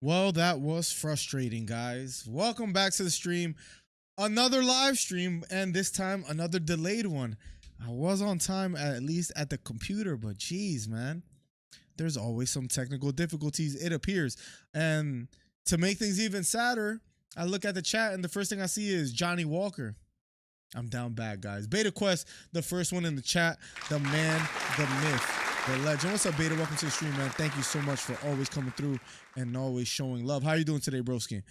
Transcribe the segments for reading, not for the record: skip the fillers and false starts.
Well, that was frustrating, guys. Welcome back to the stream. Another live stream, and this time another delayed one. I was on time, at least at the computer, but geez, man, there's always some technical difficulties, it appears. And to make things even sadder, I look at the chat, and the first thing I see is Johnny Walker. I'm down bad, guys. Beta Quest, the first one in the chat. The man, the myth, the legend. What's up, Beta? Welcome to the stream, man. Thank you so much for always coming through and always showing love. How you doing today, broski?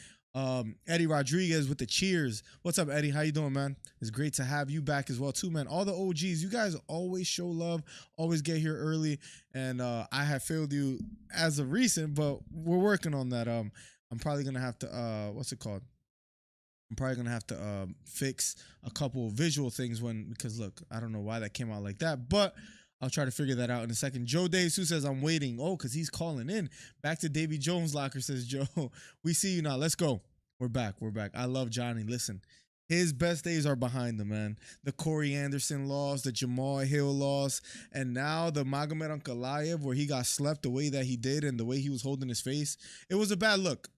Eddie Rodriguez with the cheers. What's up, Eddie? How you doing, man? It's great to have you back as well, too, man. All the OGs, you guys always show love, always get here early, and I have failed you as of recent, but we're working on that. I'm probably gonna have to what's it called? I'm probably gonna have to fix a couple of visual things because look, I don't know why that came out like that, but I'll try to figure that out in a second. Joe Days, who says I'm waiting. Oh, because he's calling in. Back to Davy Jones locker, says Joe. We see you now. Let's go. We're back. We're back. I love Johnny. Listen, his best days are behind him, man. The Corey Anderson loss, the Jamal Hill loss, and now the Magomed Ankalaev, where he got slept the way that he did and the way he was holding his face. It was a bad look.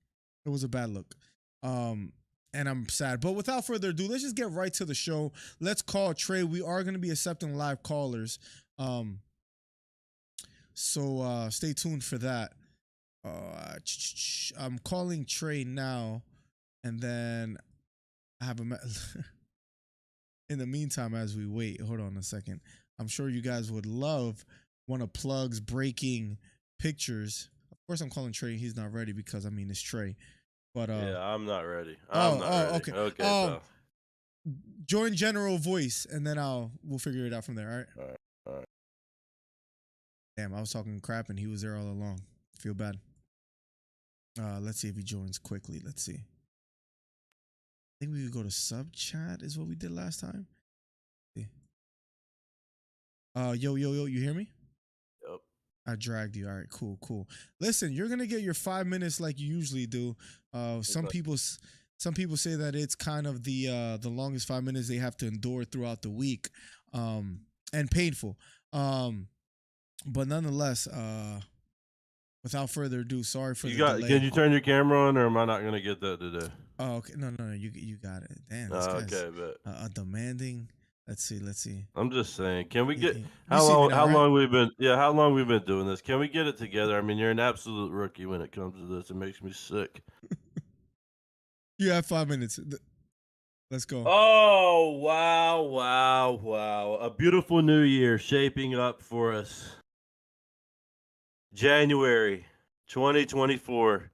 It was a bad look. And I'm sad. But without further ado, let's just get right to the show. Let's call Trey. We are going to be accepting live callers. So stay tuned for that. I'm calling Trey now, and then I have a in the meantime, as we wait, hold on a second. I'm sure you guys would love one of Plug's breaking pictures. Of course, I'm calling Trey. He's not ready because, I mean, it's Trey. But yeah, I'm not ready. I'm not ready. Okay. Okay, pal. Join general voice, and then we'll figure it out from there. All right. All right. Damn, I was talking crap, and he was there all along. Feel bad. Let's see if he joins quickly. Let's see. I think we could go to sub chat. Is what we did last time. See. Yo, you hear me? Yep. I dragged you. All right, cool. Listen, you're gonna get your 5 minutes like you usually do. Some people say that it's kind of the longest 5 minutes they have to endure throughout the week, and painful. But nonetheless, without further ado, sorry for the delay. Can you turn your camera on, or am I not gonna get that today? Oh, okay. No, you got it. Damn, this guy's okay, but demanding. Let's see. I'm just saying, can we get You how see me long? now, How right? long we've been? Yeah, how long we've been doing this? Can we get it together? I mean, you're an absolute rookie when it comes to this. It makes me sick. You have 5 minutes. Let's go. Oh, wow. A beautiful new year shaping up for us. January 2024.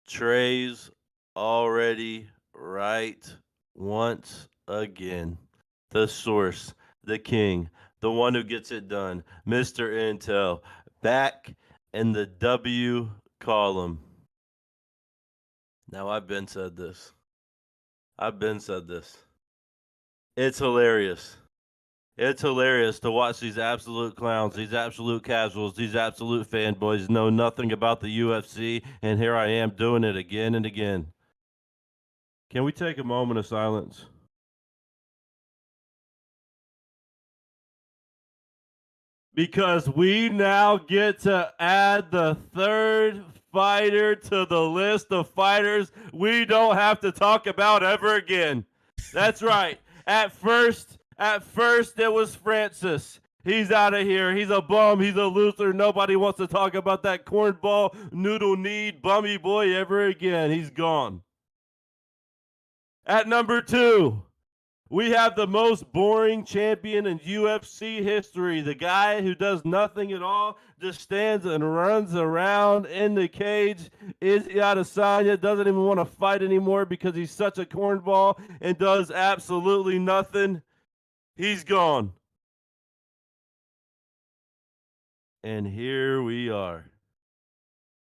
Trey's already right once again. The source, the king, the one who gets it done, Mr. Intel, back in the W column. Now, I've been said this. It's hilarious. It's hilarious to watch these absolute clowns, these absolute casuals, these absolute fanboys know nothing about the UFC, and here I am doing it again and again. Can we take a moment of silence? Because we now get to add the third fighter to the list of fighters we don't have to talk about ever again. That's right. At first, it was Francis. He's out of here. He's a bum. He's a loser. Nobody wants to talk about that cornball, noodle-kneed, bummy boy ever again. He's gone. At number 2, we have the most boring champion in UFC history. The guy who does nothing at all, just stands and runs around in the cage. Izzy Adesanya doesn't even want to fight anymore because he's such a cornball and does absolutely nothing. He's gone. And here we are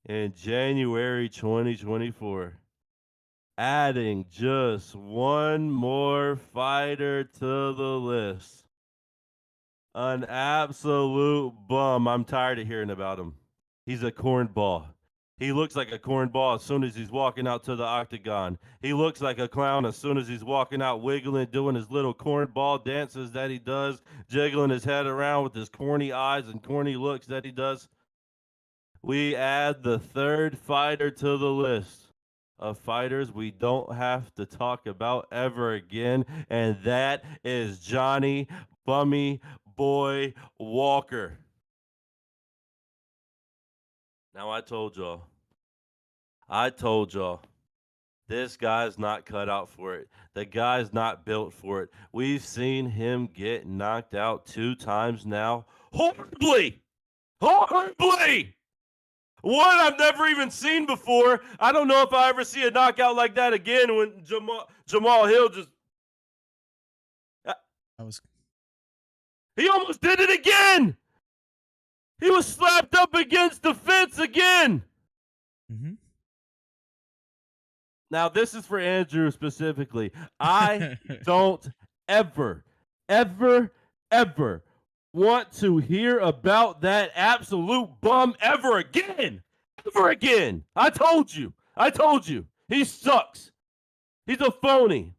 in January 2024. Adding just one more fighter to the list. An absolute bum. I'm tired of hearing about him. He's a cornball. He looks like a cornball as soon as he's walking out to the octagon. He looks like a clown as soon as he's walking out, wiggling, doing his little cornball dances that he does, jiggling his head around with his corny eyes and corny looks that he does. we add the third fighter to the list of fighters we don't have to talk about ever again, and that is Johnny Bummy Boy Walker. Now, I told y'all, this guy's not cut out for it. The guy's not built for it. We've seen him get knocked out 2 times now. Horribly! Horribly! One I've never even seen before. I don't know if I ever see a knockout like that again when Jamal Hill just... He almost did it again! He was slapped up against the fence again! Mm-hmm. Now, this is for Andrew specifically. I don't ever want to hear about that absolute bum ever again. Ever again. I told you. He sucks. He's a phony.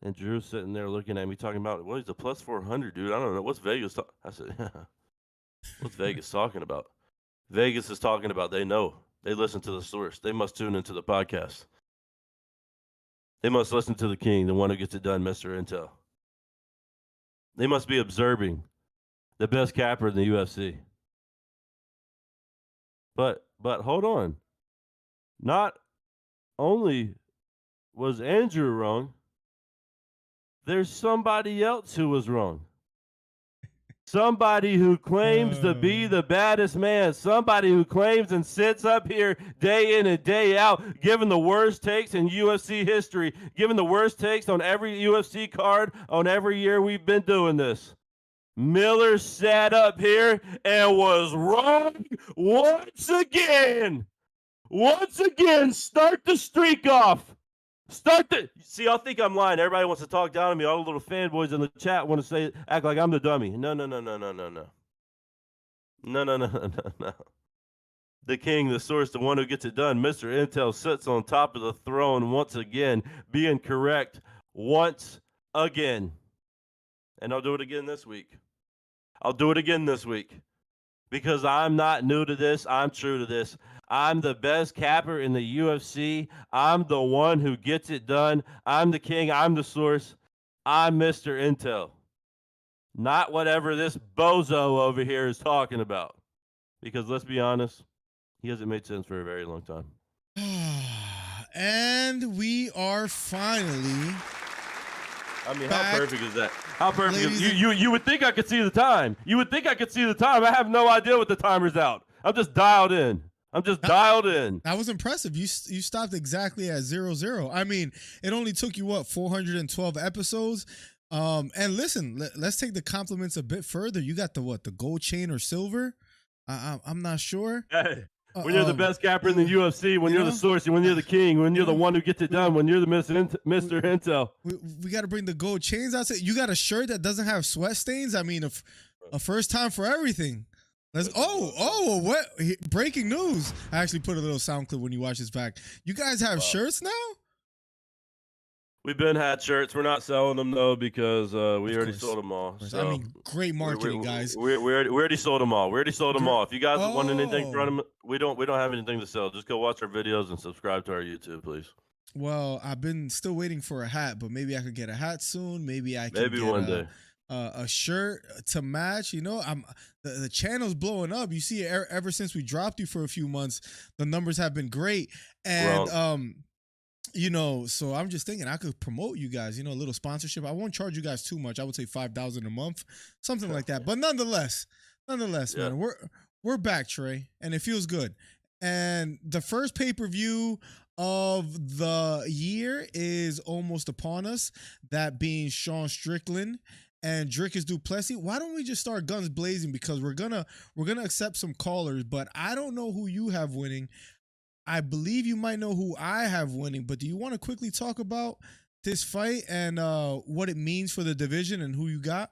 And Drew's sitting there looking at me talking about, well, he's a plus 400, dude. I don't know. What's Vegas talking? I said, what's Vegas talking about? Vegas is talking about they know. They listen to the source. They must tune into the podcast. They must listen to the king, the one who gets it done, Mr. Intel. They must be observing the best capper in the UFC. But hold on. Not only was Andrew wrong, there's somebody else who was wrong. Somebody who claims to be the baddest man. Somebody who claims and sits up here day in and day out, giving the worst takes in UFC history, giving the worst takes on every UFC card on every year we've been doing this. Miller sat up here and was wrong once again. Once again, start the streak off. See, I think I'm lying. Everybody wants to talk down to me. All the little fanboys in the chat want to act like I'm the dummy. No. The king, the source, the one who gets it done. Mr. Intel sits on top of the throne once again, being correct once again. And I'll do it again this week. Because I'm not new to this. I'm true to this. I'm the best capper in the UFC. I'm the one who gets it done. I'm the king. I'm the source. I'm Mr. Intel. Not whatever this bozo over here is talking about. Because let's be honest, he hasn't made sense for a very long time. And we are finally... I mean, how perfect is that? How perfect is you would think I could see the time. I have no idea what the timer's out. I'm just dialed in. That was impressive. You stopped exactly at 00. I mean, it only took you, 412 episodes? And listen, let's take the compliments a bit further. You got the gold chain or silver? I'm not sure. Hey. When you're the best capper in the UFC, when you're the source, when you're the king, when you're the one who gets it done, when you're the Mr. Intel. We got to bring the gold chains out. You got a shirt that doesn't have sweat stains? I mean, a first time for everything. What? Breaking news. I actually put a little sound clip when you watch this back. You guys have shirts now? We've had shirts. We're not selling them, though, because we already sold them all. So I mean, great marketing, guys. We already sold them all. If you guys want anything from them, we don't have anything to sell. Just go watch our videos and subscribe to our YouTube, please. Well, I've been still waiting for a hat, but maybe I could get a hat soon. Maybe I can get one day. A shirt to match. The channel's blowing up. You see, ever since we dropped you for a few months, the numbers have been great. And so I'm just thinking I could promote you guys, a little sponsorship. I won't charge you guys too much. I would say $5,000 a month, something like that. But nonetheless, man, we're back, Trey, and it feels good. And the first pay-per-view of the year is almost upon us, that being Sean Strickland and Dricus du Plessis. Why don't we just start guns blazing? Because we're gonna accept some callers, but I don't know who you have winning. I believe you might know who I have winning, but do you want to quickly talk about this fight and what it means for the division and who you got?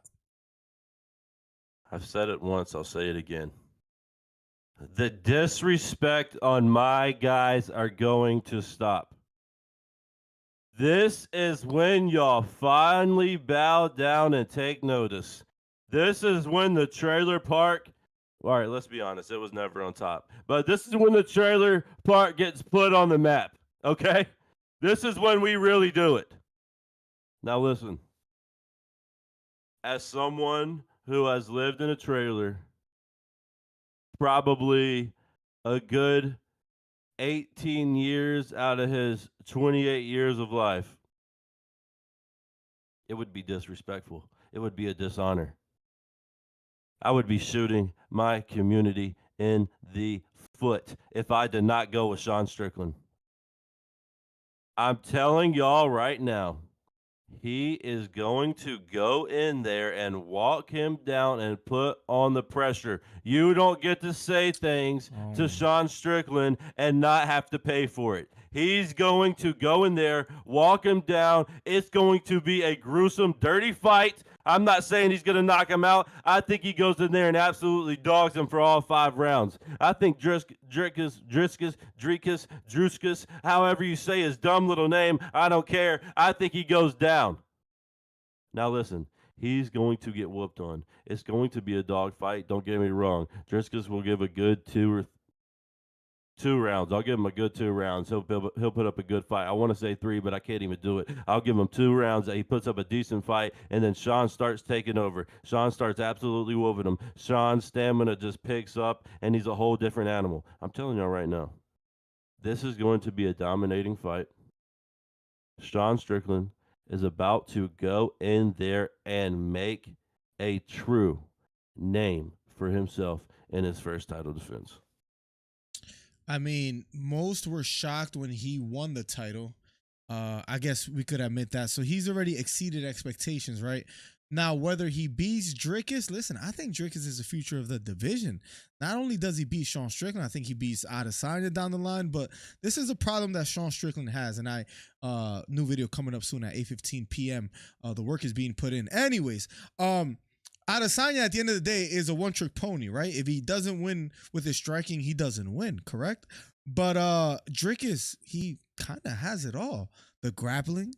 I've said it once, I'll say it again. The disrespect on my guys are going to stop. This is when y'all finally bow down and take notice. This is when the trailer park All right, let's be honest. It was never on top. But this is when the trailer park gets put on the map, okay? This is when we really do it. Now, listen. As someone who has lived in a trailer probably a good 18 years out of his 28 years of life, it would be disrespectful. It would be a dishonor. I would be shooting my community in the foot if I did not go with Sean Strickland. I'm telling y'all right now, he is going to go in there and walk him down and put on the pressure. You don't get to say things to Sean Strickland and not have to pay for it. He's going to go in there, walk him down. It's going to be a gruesome, dirty fight. I'm not saying he's going to knock him out. I think he goes in there and absolutely dogs him for all 5 rounds. I think Druskus, however you say his dumb little name, I don't care. I think he goes down. Now listen, he's going to get whooped on. It's going to be a dog fight. Don't get me wrong. Druskus will give a good 2 rounds. I'll give him a good 2 rounds. He'll put up a good fight. I want to say 3, but I can't even do it. I'll give him 2 rounds. He puts up a decent fight, and then Sean starts taking over. Sean starts absolutely whooping him. Sean's stamina just picks up, and he's a whole different animal. I'm telling you right now, this is going to be a dominating fight. Sean Strickland is about to go in there and make a true name for himself in his first title defense. I mean, most were shocked when he won the title. I guess we could admit that. So he's already exceeded expectations, right? Now, whether he beats Dricus, listen, I think Dricus is the future of the division. Not only does he beat Sean Strickland, I think he beats Adesanya down the line, but this is a problem that Sean Strickland has, and new video coming up soon at 8:15 p.m. The work is being put in. Anyways, Adesanya at the end of the day is a one-trick pony, right? If he doesn't win with his striking, he doesn't win, correct? But Dricus, he kind of has it all. The grappling,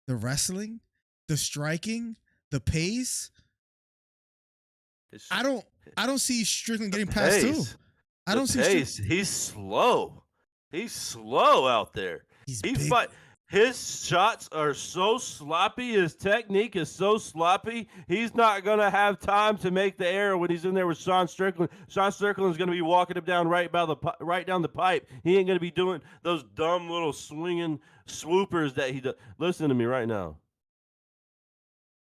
the wrestling, the striking, the pace. I don't see Strickland getting past 2. I don't see pace. He's slow. He's slow out there. His shots are so sloppy. His technique is so sloppy. He's not going to have time to make the error when he's in there with Sean Strickland. Sean Strickland is going to be walking him down right down the pipe. He ain't going to be doing those dumb little swinging swoopers that he does. Listen to me right now.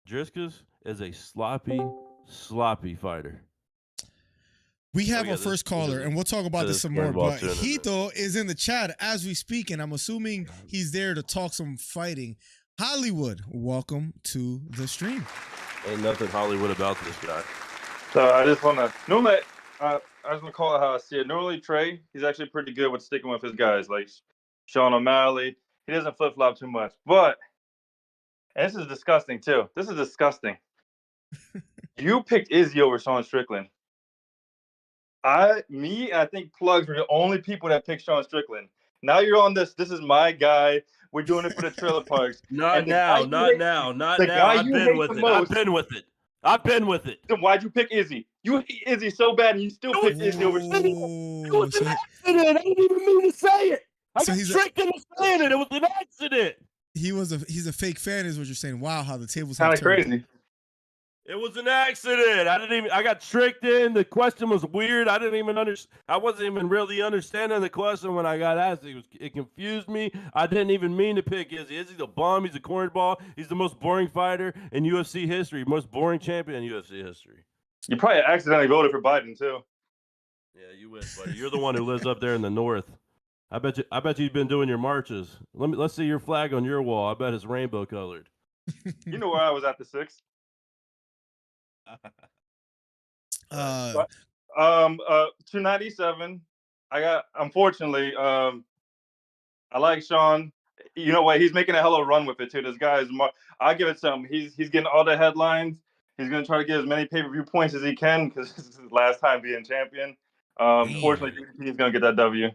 Druskus is a sloppy fighter. We have our first caller, and we'll talk about this some more. But Hito is in the chat as we speak, and I'm assuming he's there to talk some fighting. Hollywood, welcome to the stream. Ain't nothing Hollywood about this guy. So I just want to normally, I just want to call it how I see it. Normally, Trey, he's actually pretty good with sticking with his guys, like Sean O'Malley. He doesn't flip flop too much, but and this is disgusting too. This is disgusting. You picked Izzy over Sean Strickland. I think Plugs were the only people that picked Sean Strickland. Now you're on this. This is my guy. We're doing it for the trailer parks. Not now. I've been with it. Then why'd you pick Izzy? You hate Izzy so bad, and you still picked Izzy over Strickland. It was an accident. I didn't even mean to say it. I got tricked into saying it. It was an accident. He's a fake fan, is what you're saying. Wow, how the tables kind of crazy. It was an accident. I got tricked in. The question was weird. I wasn't even really understanding the question when I got asked. It confused me. I didn't even mean to pick Izzy. Izzy's a bum. He's a cornball. He's the most boring fighter in UFC history. Most boring champion in UFC history. You probably accidentally voted for Biden too. Yeah, you wish, buddy. You're the one who lives up there in the north. I bet you've been doing your marches. Let's see your flag on your wall. I bet it's rainbow colored. You know where I was at the 6th. 297. Unfortunately, I like Sean. You know what? He's making a hell of a run with it too. This guy is. I give it to him. He's getting all the headlines. He's gonna try to get as many pay-per-view points as he can because this is his last time being champion. Fortunately, he's gonna get that W.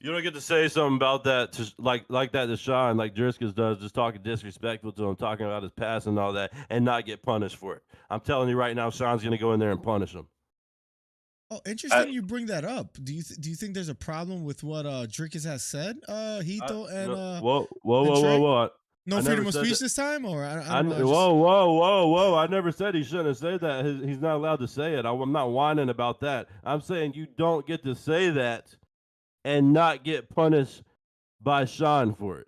You don't get to say something about that to like that to Sean, like Druskus does, just talking disrespectful to him, talking about his past and all that, and not get punished for it. I'm telling you right now, Sean's going to go in there and punish him. Oh, interesting. You bring that up. Do you think there's a problem with what Drickus has said? Hito and and Trey? Whoa! No I freedom never of said speech that. this time, or I I, don't know. whoa! I never said he shouldn't have said that. He's not allowed to say it. I'm not whining about that. I'm saying you don't get to say that and not get punished by Sean for it.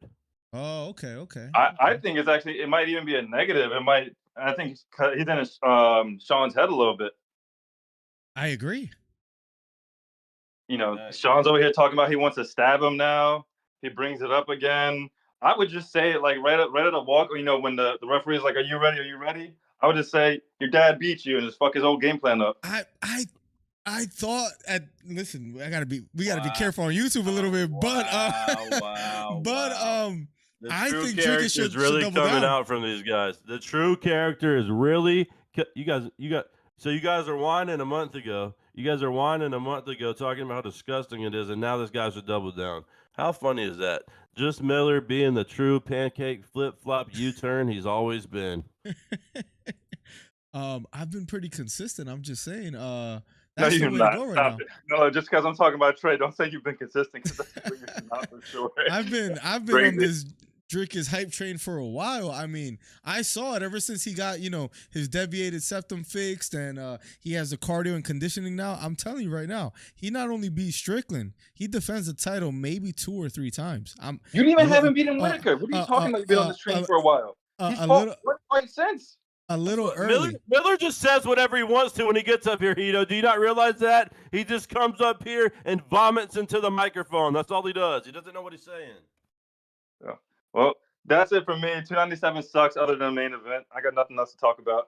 Oh, okay. I think it's actually it might even be a negative. It might. I think he's in Sean's head a little bit. I agree. You know, Sean's over here talking about he wants to stab him now. He brings it up again. I would just say it like right at a walk. You know, when the referee is like, "Are you ready? Are you ready?" I would just say, "Your dad beat you," and just fuck his whole game plan up. I thought listen, we gotta be careful on YouTube a little bit, but The I true think character Drickus should is really double coming down. out from these guys. The true character is really you guys are whining a month ago. You guys are whining a month ago talking about how disgusting it is, and now this guy should double down. How funny is that? Just Miller being the true pancake flip-flop U-turn he's always been. I've been pretty consistent. I'm just saying. No, That's the you're way not. to go right Stop now. it. No, just because I'm talking about Trey, don't say you've been consistent because that's what you're not for sure. I've been on Crazy. this Drickus hype train for a while. I mean, I saw it ever since he got, his deviated septum fixed and he has the cardio and conditioning now. I'm telling you right now, he not only beat Strickland, he defends the title maybe 2 or 3 times. You didn't even have him beating Whitaker. What are you talking about? You've been on this train for a while. He's fought one fight since. A little early. Miller just says whatever he wants to when he gets up here, Hito. Do you not realize that? He just comes up here and vomits into the microphone. That's all he does. He doesn't know what he's saying. Yeah. Well, that's it for me. 297 sucks other than the main event. I got nothing else to talk about.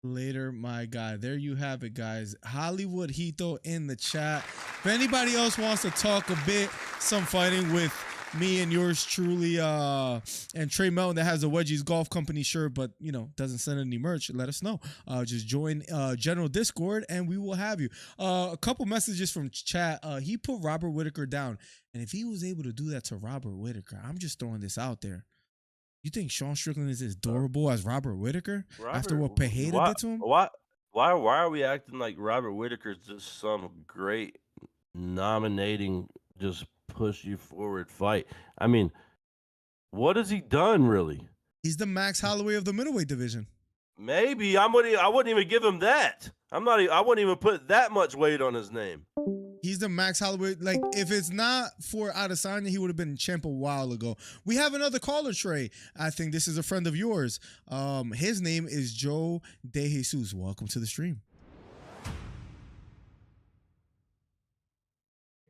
Later, my guy. There you have it, guys. Hollywood Hito in the chat. If anybody else wants to talk a bit, some fighting with me and yours truly, and Trey Melton that has a Wedgies Golf Company shirt, but doesn't send any merch, let us know. Just join general Discord and we will have you. A couple messages from chat. He put Robert Whitaker down, and if he was able to do that to Robert Whitaker, I'm just throwing this out there. You think Sean Strickland is as durable as Robert Whitaker after what Pereira did to him? Why are we acting like Robert Whitaker's just some great nominating, just push you forward fight? I mean, what has he done really? He's the Max Holloway of the middleweight division. Maybe I wouldn't even give him that. I wouldn't even put that much weight on his name. He's the Max Holloway. Like, if it's not for Adesanya, he would have been champ a while ago. We have another caller, Trey. I think this is a friend of yours. His name is Joe De Jesus. Welcome to the stream.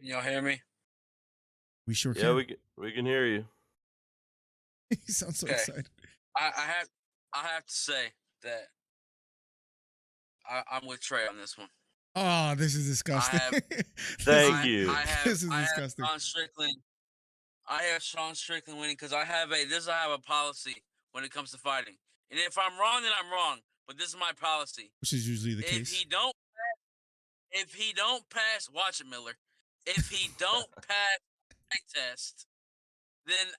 Can y'all hear me? We sure can. Yeah, we can hear you. He sounds so excited. I have to say that I'm with Trey on this one. Oh, this is disgusting. Thank you. This is disgusting. I have Sean Strickland winning because I have a policy when it comes to fighting. And if I'm wrong, then I'm wrong. But this is my policy. Which is usually the case. If he don't pass, watch it, Miller. If he don't pass the test, then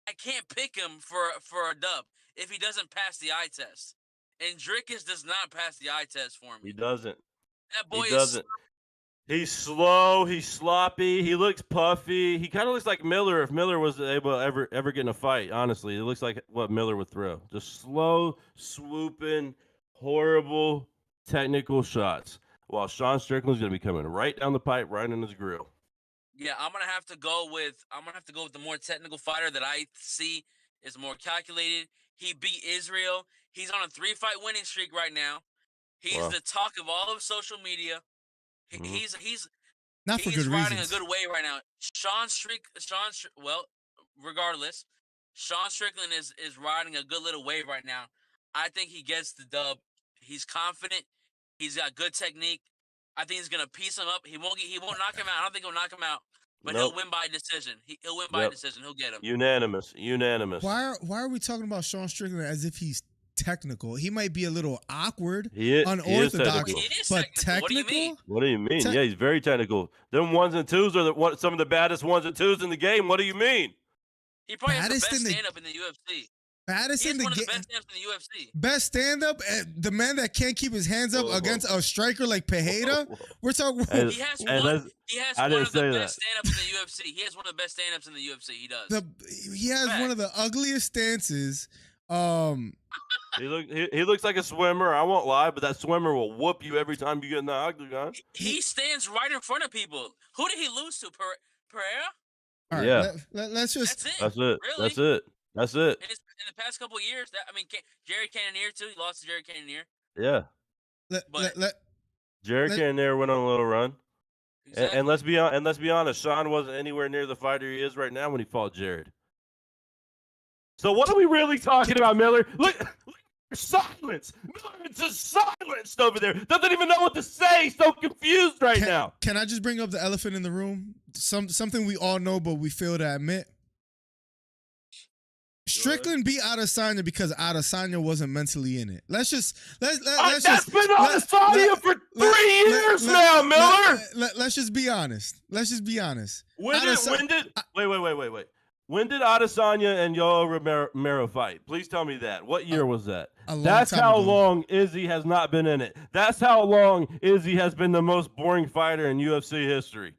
I can't pick him for a dub if he doesn't pass the eye test. And Drickus does not pass the eye test for me. He doesn't. That boy doesn't. He's slow. He's sloppy. He looks puffy. He kind of looks like Miller if Miller was able to ever get in a fight. Honestly, it looks like what Miller would throw. Just slow, swooping, horrible technical shots. While Sean Strickland's going to be coming right down the pipe, right in his grill. Yeah, I'm gonna have to go with the more technical fighter that I see is more calculated. He beat Israel. He's on a 3-fight winning streak right now. He's the talk of all of social media. He's not for good riding reasons. a good wave right now. Regardless, Sean Strickland is riding a good little wave right now. I think he gets the dub. He's confident. He's got good technique. I think he's gonna piece him up. He won't knock him out. I don't think he'll knock him out, but he'll win by decision. He'll win by decision. He'll get him. Unanimous. Why are we talking about Sean Strickland as if he's technical? He might be a little awkward, unorthodox, but technical. What do you mean? What do you mean? Yeah, he's very technical. Them 1s and 2s are some of the baddest 1s and 2s in the game. What do you mean? He probably has the best stand-up in the UFC. Baddest He in has the one of the game. best stand-ups in the UFC. Best stand-up, and the man that can't keep his hands up Whoa. against a striker like Pereira. Whoa. We're talking. Hey, He has Hey, one. that's- He has I one didn't of the say best stand-ups in the UFC. He has one of the best stand-ups in the UFC. He does. He has one of the ugliest stances. He looks like a swimmer. I won't lie, but that swimmer will whoop you every time you get in the octagon. He stands right in front of people. Who did he lose to? Pereira? All right, Yeah. let's just. That's it. That's it. Really? That's it. That's it. In the past couple of years, Jerry Cannonier too. He lost to Jerry Cannonier. Yeah. Jared Cannonier went on a little run. Exactly. And let's be honest, Sean wasn't anywhere near the fighter he is right now when he fought Jared. So what are we really talking about, Miller? Look silence. Miller is just silenced over there. Doesn't even know what to say. So confused right now. Can I just bring up the elephant in the room? Something we all know, but we fail to admit. Strickland beat Adesanya because Adesanya wasn't mentally in it. Let's just That's been Adesanya for 3 years now, Miller. Let's just be honest. Let's just be honest. Wait. When did Adesanya and Yoel Romero fight? Please tell me that. What year was that? That's how long Izzy has not been in it. That's how long Izzy has been the most boring fighter in UFC history.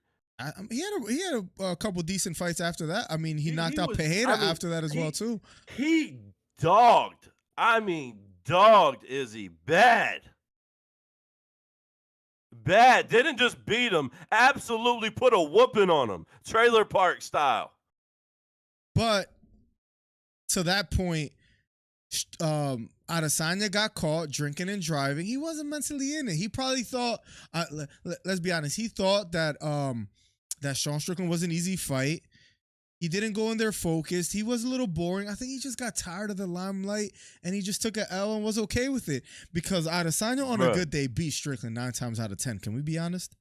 He had a couple decent fights after that. I mean, he knocked out Pereira after that as well too. He dogged Izzy bad. Didn't just beat him. Absolutely put a whooping on him. Trailer park style. But to that point, Adesanya got caught drinking and driving. He wasn't mentally in it. He probably thought, let's be honest, he thought that that Sean Strickland was an easy fight. He didn't go in there focused. He was a little boring. I think he just got tired of the limelight and he just took an L and was okay with it because Adesanya on a good day beat Strickland 9 times out of 10. Can we be honest?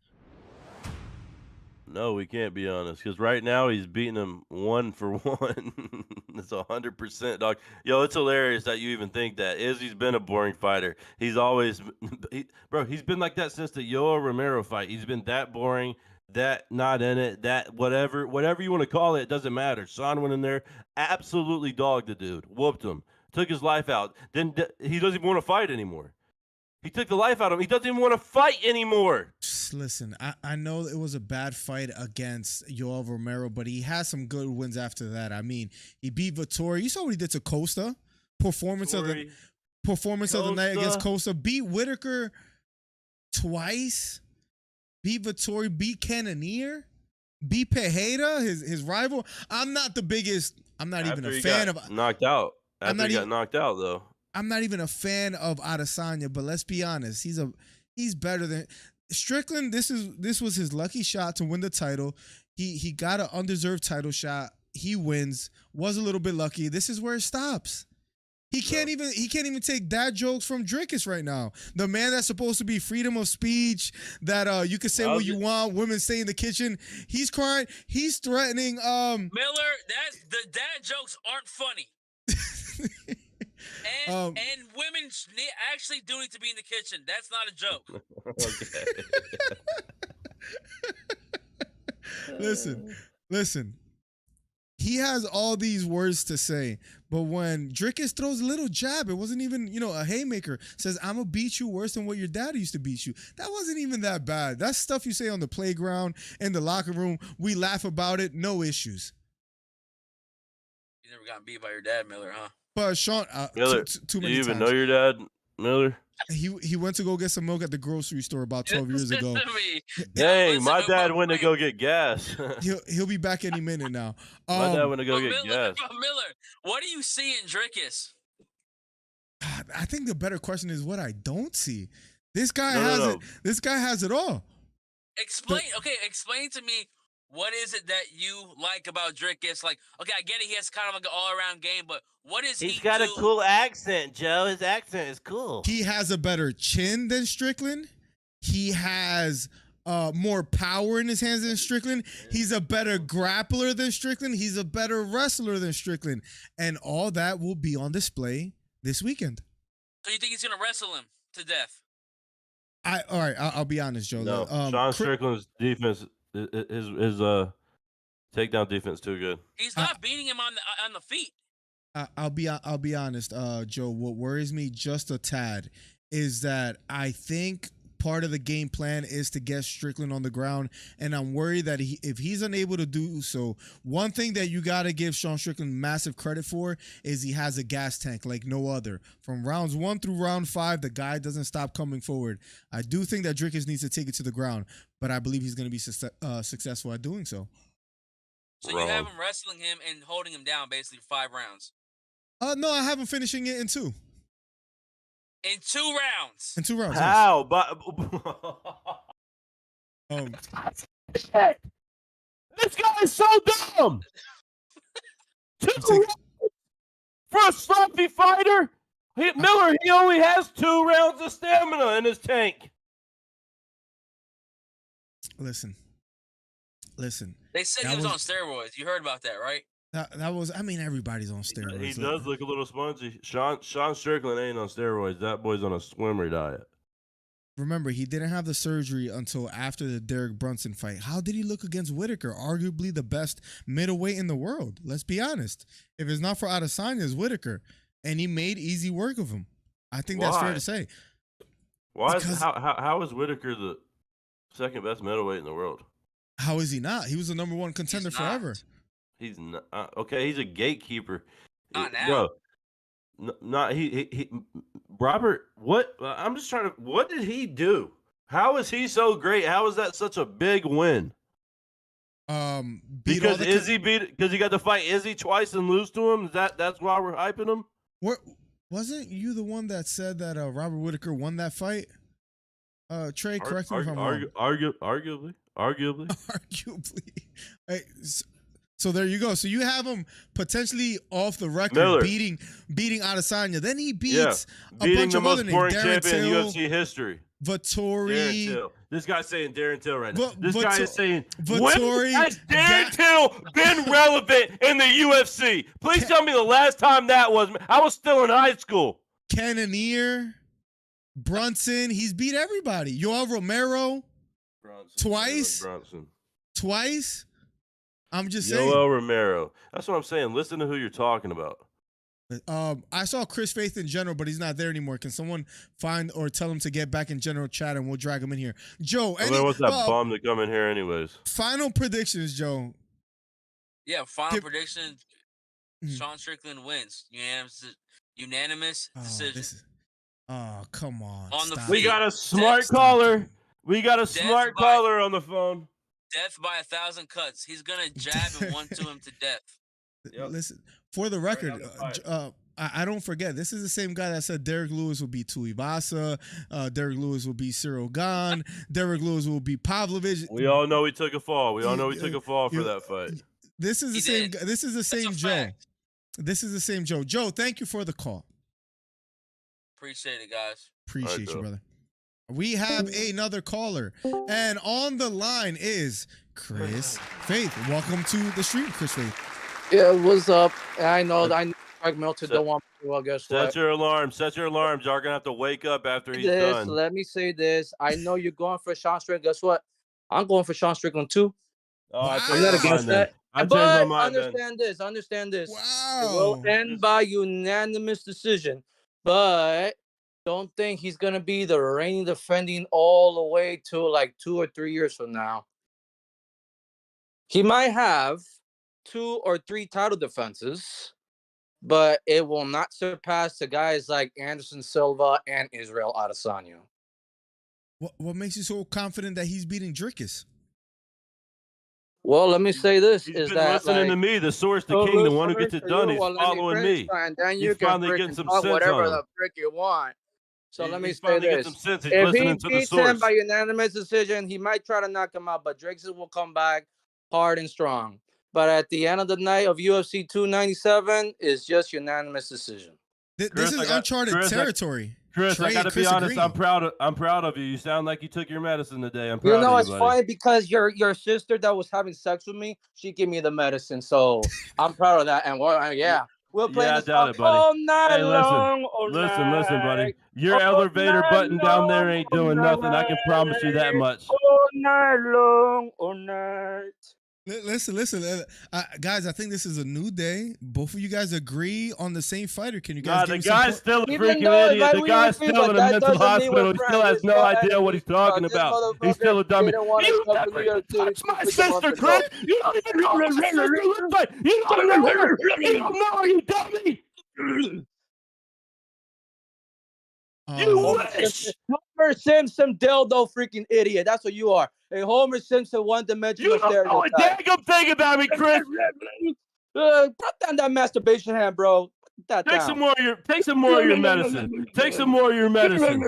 No, we can't be honest because right now he's beating him 1 for 1. It's 100%, dog. Yo, it's hilarious that you even think that. Izzy's been a boring fighter. He's always, he's been like that since the Yoel Romero fight. He's been that boring, that not in it, that whatever you want to call it, it doesn't matter. Sean went in there, absolutely dogged the dude, whooped him, took his life out. Then he doesn't even want to fight anymore. He took the life out of him. He doesn't even want to fight anymore. Just listen, I know it was a bad fight against Yoel Romero, but he has some good wins after that. I mean, he beat Vettori. You saw what he did to Costa. Performance of the night against Costa. Beat Whitaker twice. Beat Vettori. Beat Cannonier. Beat Pereira, his rival. I'm not even a fan of knocked out. After he got knocked out though. I'm not even a fan of Adesanya, but let's be honest, he's better than Strickland. This was his lucky shot to win the title. He got an undeserved title shot. He wins. Was a little bit lucky. This is where it stops. He can't even take dad jokes from Drickus right now. The man that's supposed to be freedom of speech, that you can say what you want, women stay in the kitchen. He's crying. He's threatening. Miller, the dad jokes aren't funny. And women actually do need to be in the kitchen. That's not a joke. Okay. Listen. He has all these words to say, but when Drickus throws a little jab, it wasn't even, a haymaker, says, I'm going to beat you worse than what your dad used to beat you. That wasn't even that bad. That's stuff you say on the playground, in the locker room. We laugh about it. No issues. You never got beat by your dad, Miller, huh? But Sean, Miller, too do many you even times. know your dad, Miller? He went to go get some milk at the grocery store about 12 years ago. Listen to me. Dang, my dad went to go get gas. He'll be back any minute now. My dad went to go get gas. Miller, what do you see in Drickus? I think the better question is what I don't see. This guy has it. This guy has it all. Explain to me, what is it that you like about Drickus? Like, okay, I get it. He has kind of like an all-around game, but what is He's got a cool accent, Joe. His accent is cool. He has a better chin than Strickland. He has more power in his hands than Strickland. He's a better grappler than Strickland. He's a better wrestler than Strickland. And all that will be on display this weekend. So you think he's going to wrestle him to death? All right, I'll be honest, Joe. No, Sean Strickland's defense, his takedown defense too good. He's not beating him on the feet. I'll be honest, Joe. What worries me just a tad is that I think part of the game plan is to get Strickland on the ground, and I'm worried that if he's unable to do so, one thing that you got to give Sean Strickland massive credit for is he has a gas tank like no other. From rounds 1 through round 5, the guy doesn't stop coming forward. I do think that Dricus needs to take it to the ground, but I believe he's going to be successful at doing so. So you have him wrestling him and holding him down basically 5 rounds. No, I have him finishing it in 2. In 2 rounds. In 2 rounds. How? Yes. This guy is so dumb. 2 rounds for a sloppy fighter. Miller, he only has 2 rounds of stamina in his tank. Listen. They said he was on steroids. You heard about that, right? That was. I mean, everybody's on steroids. He does look a little spongy. Sean Strickland ain't on steroids. That boy's on a swimmer diet. Remember, he didn't have the surgery until after the Derek Brunson fight. How did he look against Whitaker? Arguably the best middleweight in the world. Let's be honest. If it's not for Adesanya, it's Whitaker, and he made easy work of him. I think that's fair to say. Why? How is Whitaker the second best middleweight in the world? How is he not? He was the number 1 contender forever. He's not okay. He's a gatekeeper. Not now. Not he. Robert, what? I'm just trying to. What did he do? How is he so great? How is that such a big win? Because he got to fight Izzy twice and lose to him. That's why we're hyping him. Wasn't you the one that said that Robert Whitaker won that fight? Trey, correct me if I'm wrong. Arguably. Arguably. Right, so there you go. So you have him potentially off the record Miller. beating Adesanya. Then he beats beating a bunch the of other most names. boring Darren champion in Till, UFC history. Vettori. Darren Till. This guy's saying Darren Till right now. This guy is saying, Vettori. when has Darren Till been relevant in the UFC? Please tell me the last time that was. I was still in high school. Cannonier. Brunson. He's beat everybody. Yoel Romero. Twice. I'm just saying. Yoel Romero. That's what I'm saying. Listen to who you're talking about. I saw Chris Faith in general, but he's not there anymore. Can someone find or tell him to get back in general chat and we'll drag him in here? Joe, what's that bum to come in here anyways? Final predictions, Joe. Yeah, final prediction. Sean Strickland wins. Unanimous decision. Come on. We got a smart caller. We got a smart caller on the phone. Death by 1,000 cuts. He's gonna jab and 1-2 him to death. Yep. Listen, for the record, I don't forget. This is the same guy that said Derek Lewis will beat Tuivasa. Derek Lewis will beat Cyril Gane. Derek Lewis will beat Pavlovich. We all know he took a fall. We all know he took a fall for that fight. This is the same. This is the same Joe. Fact. This is the same Joe. Joe, thank you for the call. Appreciate it, guys. Appreciate you, brother. We have another caller, and on the line is Chris Faith. Welcome to the stream, Chris Faith. Yeah, what's up? I know Greg Milton don't want me. Well, guess what? Set your alarm. Set your alarms. Y'all gonna have to wake up after he's done. Let me say this. I know you're going for Sean Strickland. Guess what? I'm going for Sean Strickland too. Oh, I'm not against that. But understand this. Wow. It will end by unanimous decision. But don't think he's gonna be the reigning defending all the way to like 2 or 3 years from now. He might have 2 or 3 title defenses, but it will not surpass the guys like Anderson Silva and Israel Adesanya. What makes you so confident that he's beating Dricus? Well, let me say this: he's been listening to me, the source, the king, the one who gets it done. He's following me. And then you he's finally getting some sense whatever on the frick you want. So let me say this: if he beats him by unanimous decision, he might try to knock him out, but Dricus will come back hard and strong. But at the end of the night of UFC 297, it's just unanimous decision. This is uncharted territory. Chris, I gotta be honest. I'm proud of you. You sound like you took your medicine today. I'm proud of you, it's funny because your sister that was having sex with me, she gave me the medicine, so I'm proud of that. And we'll play this all night long. Listen, buddy. Your elevator button down there ain't doing nothing. I can promise you that much. All night long, all night. Listen, guys. I think this is a new day. Both of you guys agree on the same fighter. Can you Nah, guys? the give me some guy's still a Even freaking though idiot. The we guy's agree, still but in a that mental doesn't mean hospital. we're He still friends. has This no idea what he's talking this about. He's still a motherfucker dummy. didn't want to You come to New never York City touch my 2 freaking sister, months Chris. ago. You don't even know my sister looks like. You don't know her. You don't know her, you dummy. You Um, wish. Homer Simpson dildo freaking idiot. That's what you are. A Homer Simpson You one-dimensional don't know a stereotype. daggum thing about me, Chris. Put down that masturbation hand, bro. Put that Take down. some more of your medicine. Take some more of your medicine.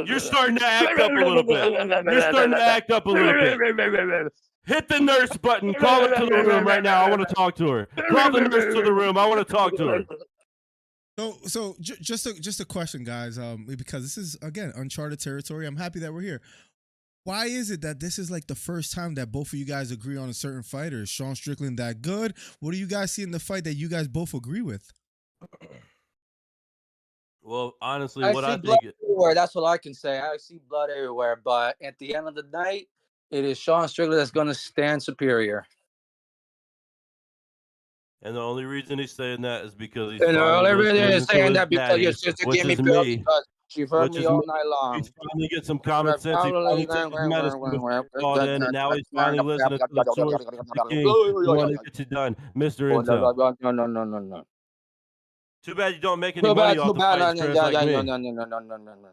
You're starting to act up a little bit. You're starting to act up a little bit. Hit the nurse button. Call her to the room right now. I want to talk to her. Call the nurse to the room. I want to talk to her. Just a question, guys. Because this is again uncharted territory. I'm happy that we're here. Why is it that this is like the first time that both of you guys agree on a certain fighter? Is Sean Strickland that good? What do you guys see in the fight that you guys both agree with? Well, honestly, I what see I blood think. everywhere. That's all I can say. I see blood everywhere. But at the end of the night, it is Sean Strickland that's going to stand superior. And the only reason he's saying that is because he's And finally everything listening is to saying his that because daddy, your sister which gave me is pills me. because she heard Which me is all me. night long. He's finally get some common sense. He finally took his medicine before he called in, and now he's finally listening to the source. The king, the one that gets it done, Mr. Intel. No. Too bad you don't make any Too money bad, off too the bad. fights, Chris, like me. No.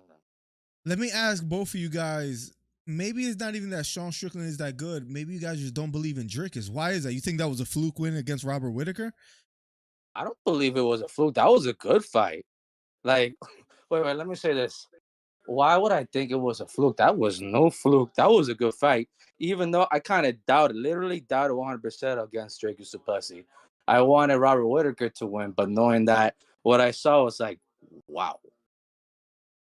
Let me ask both of you guys. Maybe it's not even that Sean Strickland is that good. Maybe you guys just don't believe in Dricus. Why is that? You think that was a fluke win against Robert Whitaker? I don't believe it was a fluke. That was a good fight. Like, wait, let me say this. Why would I think it was a fluke? That was no fluke. That was a good fight. Even though I kind of literally doubted 100% against Dricus du Plessis. I wanted Robert Whitaker to win, but knowing that what I saw was like, wow.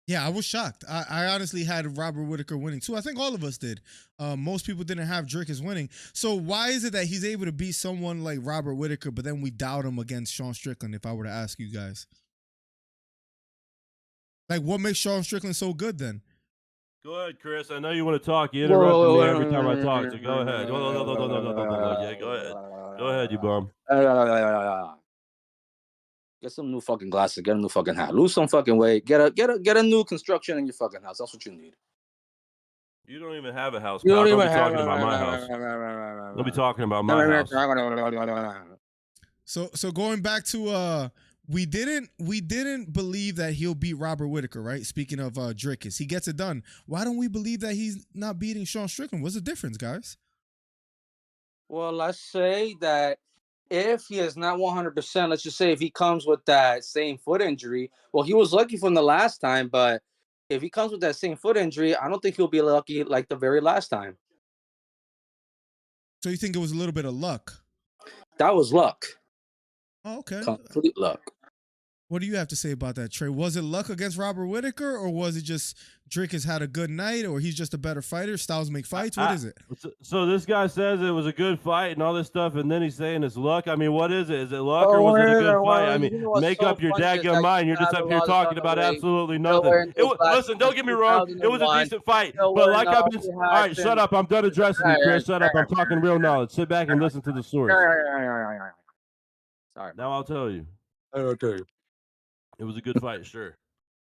Yeah, I was shocked. I honestly had Robert Whitaker winning too. I think all of us did. Most people didn't have Dricus winning. So why is it that he's able to beat someone like Robert Whitaker, but then we doubt him against Sean Strickland? If I were to ask you guys, like, what makes Sean Strickland so good then? Go ahead, Chris. I know you want to talk. You interrupted me every time I talk, so go ahead. Yeah, go ahead. Go ahead, you bum. Get some new fucking glasses. Get a new fucking hat. Lose some fucking weight. Get a new construction in your fucking house. That's what you need. You don't even have a house. You Pal. don't Don't even be have talking about my house. Don't be talking about my house. So going back to we didn't believe that he'll beat Robert Whitaker, right? Speaking of Dricus, he gets it done. Why don't we believe that he's not beating Sean Strickland? What's the difference, guys? Well, let's say that if he is not 100%, let's just say if he comes with that same foot injury, well, he was lucky from the last time, but if he comes with that same foot injury, I don't think he'll be lucky like the very last time. So you think it was a little bit of luck? That was luck. Oh, okay. Complete luck. What do you have to say about that, Trey? Was it luck against Robert Whitaker, or was it just Dricus had a good night, or he's just a better fighter? Styles make fights. What is it? So this guy says it was a good fight and all this stuff, and then he's saying it's luck. I mean, what is it? Is it luck or was it a good fight? I mean, make up your daggum mind. You're just up here talking about absolutely nothing. Listen, don't get me wrong. It was a decent fight, but like I've been. All right, shut up. I'm done addressing you, Chris. Shut up. I'm talking real knowledge. Sit back and listen to the source. Sorry. Now I'll tell you. Okay. It was a good fight, sure.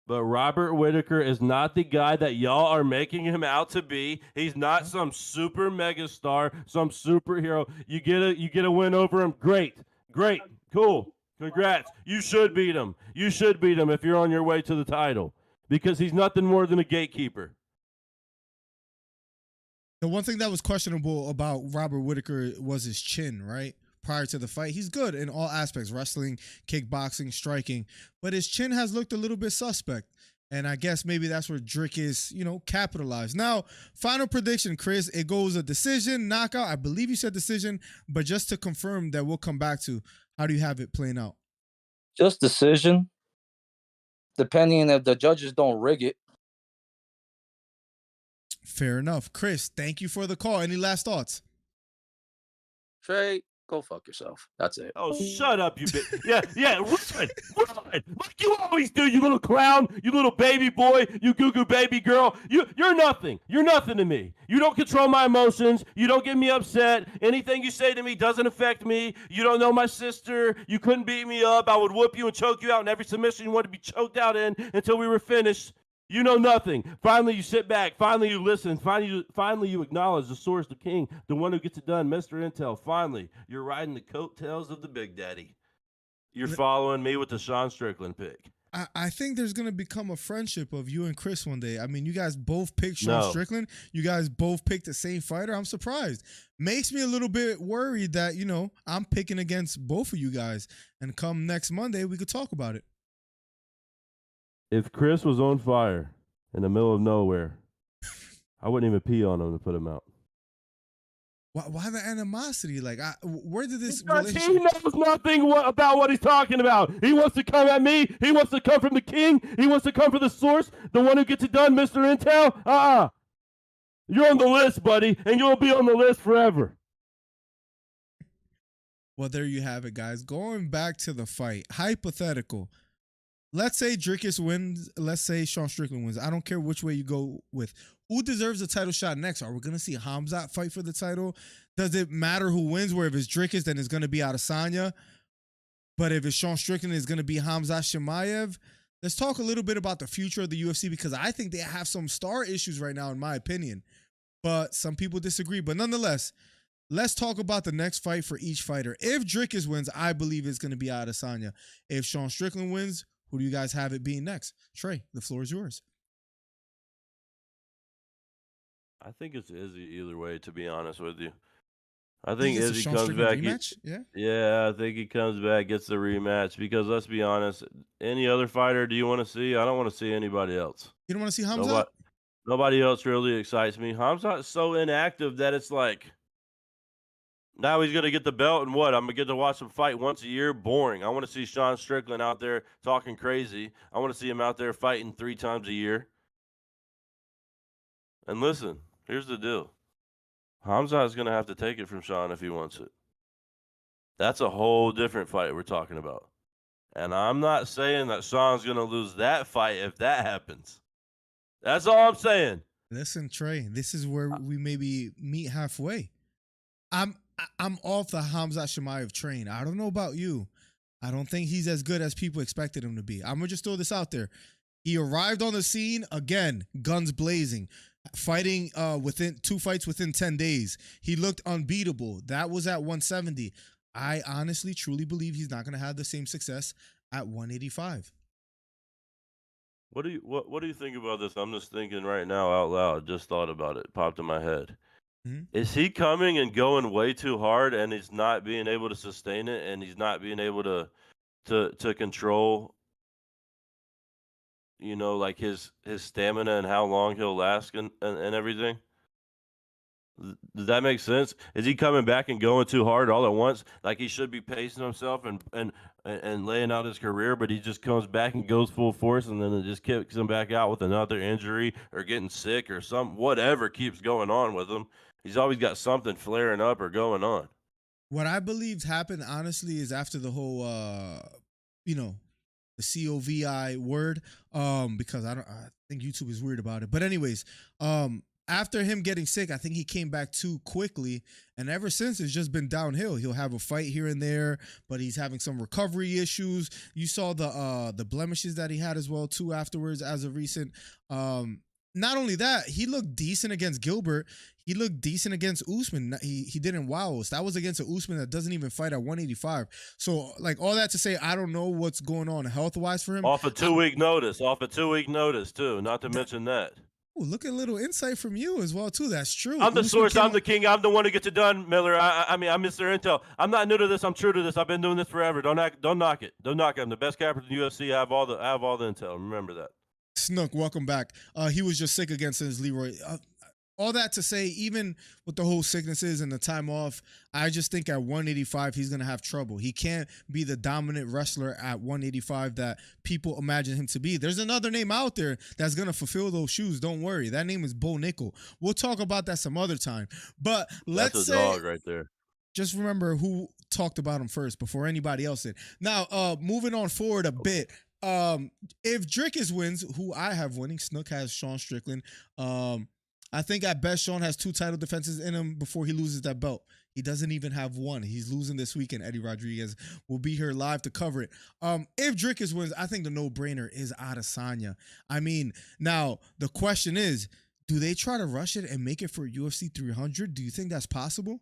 But Robert Whitaker is not the guy that y'all are making him out to be. He's not some super mega star, some superhero. You get a win over him. Great. Cool. Congrats. You should beat him. You should beat him if you're on your way to the title. Because he's nothing more than a gatekeeper. The one thing that was questionable about Robert Whitaker was his chin, right? Prior to the fight, he's good in all aspects: wrestling, kickboxing, striking, but his chin has looked a little bit suspect. And I guess maybe that's where Dricus, capitalized. Now, final prediction, Chris. It goes a decision, knockout. I believe you said decision, but just to confirm that we'll come back to, how do you have it playing out? Just decision, depending if the judges don't rig it. Fair enough. Chris, thank you for the call. Any last thoughts? Trey, Go fuck yourself. That's it. Oh, shut up, you bitch. Yeah, run, like you always do, you little clown, you little baby boy, you goo-goo baby girl. You're nothing. You're nothing to me. You don't control my emotions. You don't get me upset. Anything you say to me doesn't affect me. You don't know my sister. You couldn't beat me up. I would whoop you and choke you out in every submission you wanted to be choked out in until we were finished. You know nothing. Finally, you sit back. Finally, you listen. Finally, you acknowledge the source, the king, the one who gets it done, Mr. Intel. Finally, you're riding the coattails of the Big Daddy. You're following me with the Sean Strickland pick. I think there's gonna become a friendship of you and Chris one day. I mean, you guys both picked Sean Strickland. You guys both picked the same fighter. I'm surprised. Makes me a little bit worried that I'm picking against both of you guys. And come next Monday, we could talk about it. If Chris was on fire in the middle of nowhere, I wouldn't even pee on him to put him out. Why the animosity? Like, where did this Because relationship? he knows nothing about what he's talking about. He wants to come at me. He wants to come from the king. He wants to come from the source, the one who gets it done, Mr. Intel. You're on the list, buddy, and you'll be on the list forever. Well, there you have it, guys. Going back to the fight, hypothetical. Let's say Dricus wins. Let's say Sean Strickland wins. I don't care which way you go with. Who deserves the title shot next? Are we going to see Khamzat fight for the title? Does it matter who wins? Where if it's Dricus, then it's going to be Adesanya. But if it's Sean Strickland, it's going to be Khamzat Chimaev. Let's talk a little bit about the future of the UFC because I think they have some star issues right now, in my opinion. But some people disagree. But nonetheless, let's talk about the next fight for each fighter. If Dricus wins, I believe it's going to be Adesanya. If Sean Strickland wins, who do you guys have it being next? Trey, the floor is yours. I think it's Izzy either way, to be honest with you. I think it's a Izzy Sean comes Strickland back. rematch? Yeah, I think he comes back, gets the rematch. Because let's be honest, any other fighter do you want to see? I don't want to see anybody else. You don't want to see Khamzat? Nobody else really excites me. Khamzat's so inactive that it's like, now he's going to get the belt and what? I'm going to get to watch him fight once a year? Boring. I want to see Sean Strickland out there talking crazy. I want to see him out there fighting 3 times a year. And listen, here's the deal. Khamzat is going to have to take it from Sean if he wants it. That's a whole different fight we're talking about. And I'm not saying that Sean's going to lose that fight if that happens. That's all I'm saying. Listen, Trey, this is where we maybe meet halfway. I'm off the Khamzat Chimaev train. I don't know about you. I don't think he's as good as people expected him to be. I'm going to just throw this out there. He arrived on the scene, again, guns blazing, fighting within 2 fights within 10 days. He looked unbeatable. That was at 170. I honestly, truly believe he's not going to have the same success at 185. What do you think about this? I'm just thinking right now out loud. Just thought about it. Popped in my head. Is he coming and going way too hard and he's not being able to sustain it and he's not being able to control, like his stamina and how long he'll last and everything? Does that make sense? Is he coming back and going too hard all at once? Like he should be pacing himself and laying out his career, but he just comes back and goes full force and then it just kicks him back out with another injury or getting sick or whatever keeps going on with him. He's always got something flaring up or going on. What I believed happened, honestly, is after the whole, the COVID word, because I think YouTube is weird about it. But anyways, after him getting sick, I think he came back too quickly. And ever since, it's just been downhill. He'll have a fight here and there, but he's having some recovery issues. You saw the blemishes that he had as well, too, afterwards, as of recent. Not only that, he looked decent against Gilbert. He looked decent against Usman. He didn't wow us. That was against an Usman that doesn't even fight at 185. So, like, all that to say, I don't know what's going on health-wise for him. Off a 2-week notice. Off a 2-week notice, too. Not to mention that. Ooh, look at a little insight from you as well, too. That's true. I'm the source. I'm the king. I'm the one who gets it done, Miller. I'm Mr. Intel. I'm not new to this. I'm true to this. I've been doing this forever. Don't knock it. Don't knock it. I'm the best capper in the UFC. I have all the intel. Remember that. Snook, welcome back. He was just sick against his Leroy. All that to say, even with the whole sicknesses and the time off, I just think at 185, he's going to have trouble. He can't be the dominant wrestler at 185 that people imagine him to be. There's another name out there that's going to fulfill those shoes. Don't worry. That name is Bo Nickel. We'll talk about that some other time. But let's That's a say, dog right there. just remember who talked about him first before anybody else did. Now, moving on forward a bit. If Drickus wins, who I have winning, Snook has Sean Strickland. I think at best Sean has 2 title defenses in him before he loses that belt. He doesn't even have one. He's losing this weekend. Eddie Rodriguez will be here live to cover it. If Drickus wins, I think the no-brainer is Adesanya. I mean, now the question is, do they try to rush it and make it for UFC 300? Do you think that's possible?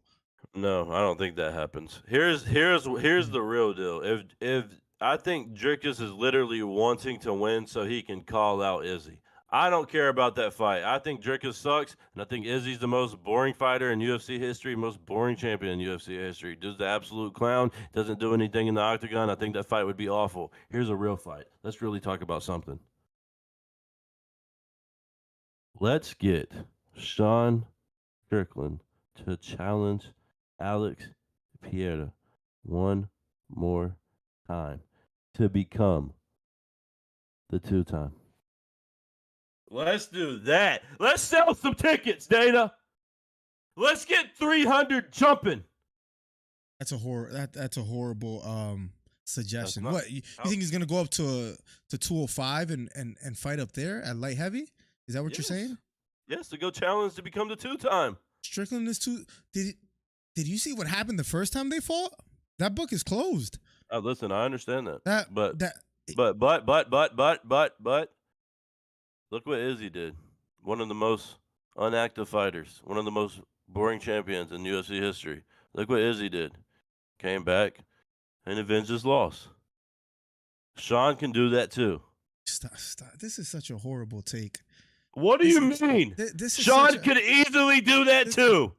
No, I don't think that happens. Here's the real deal. If I think Drickus is literally wanting to win so he can call out Izzy. I don't care about that fight. I think Drickus sucks, and I think Izzy's the most boring fighter in UFC history, most boring champion in UFC history. Does the absolute clown, doesn't do anything in the octagon. I think that fight would be awful. Here's a real fight. Let's really talk about something. Let's get Sean Strickland to challenge Alex Pereira one more time to become the 2-time. Let's do that. Let's sell some tickets, Dana. Let's get 300 jumping. That's a horrible suggestion. Not- What you think he's gonna go up to 205 and fight up there at light heavy? Is that what you're Yes. saying? Yes, to go challenge to become the 2-time. Strickland is too. Did you see what happened the first time they fought? That book is closed. Listen, I understand that. But look what Izzy did. One of the most unactive fighters, one of the most boring champions in UFC history. Look what Izzy did. Came back and avenged his loss. Sean can do that too. Stop. This is such a horrible take. What do you mean? This is Sean such a- could easily do that too.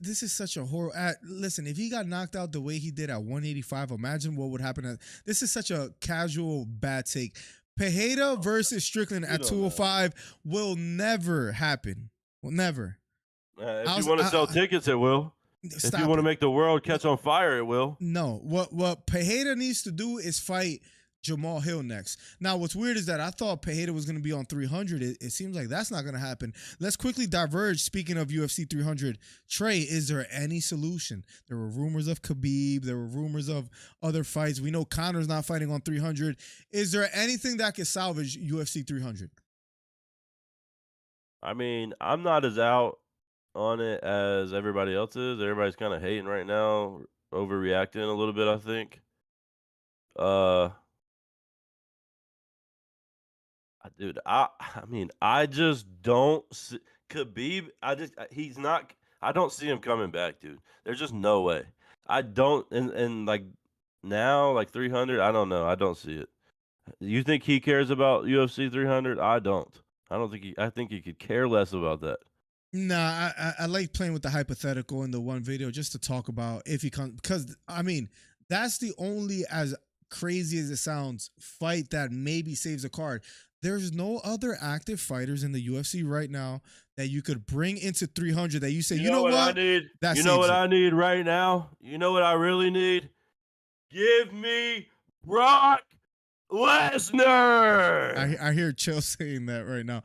This is such a horror. Listen, if he got knocked out the way he did at 185, imagine what would happen. This is such a casual bad take. Pereira versus Strickland at 205 will never happen. Will never. If you want to sell tickets, it will. If you want to make the world catch on fire, it will. No. What Pereira needs to do is fight Jamal Hill next. Now, what's weird is that I thought Pereira was going to be on 300. It seems like that's not going to happen. Let's quickly diverge. Speaking of UFC 300, Trey, is there any solution? There were rumors of Khabib. There were rumors of other fights. We know Conor's not fighting on 300. Is there anything that could salvage UFC 300? I mean, I'm not as out on it as everybody else is. Everybody's kind of hating right now, overreacting a little bit, I think. Dude, I mean, I just don't see Khabib. He's not. I don't see him coming back, dude. There's just no way. I don't. And like now, like 300. I don't know. I don't see it. You think he cares about UFC 300? I don't. I don't think he. I think he could care less about that. Nah, I like playing with the hypothetical in the one video just to talk about if he comes, because I mean that's the only, as crazy as it sounds, fight that maybe saves a card. There's no other active fighters in the UFC right now that you could bring into 300 that you say, you know what? I need? That You know what saves it. I need right now? You know what I really need? Give me Brock Lesnar. I hear Chill saying that right now.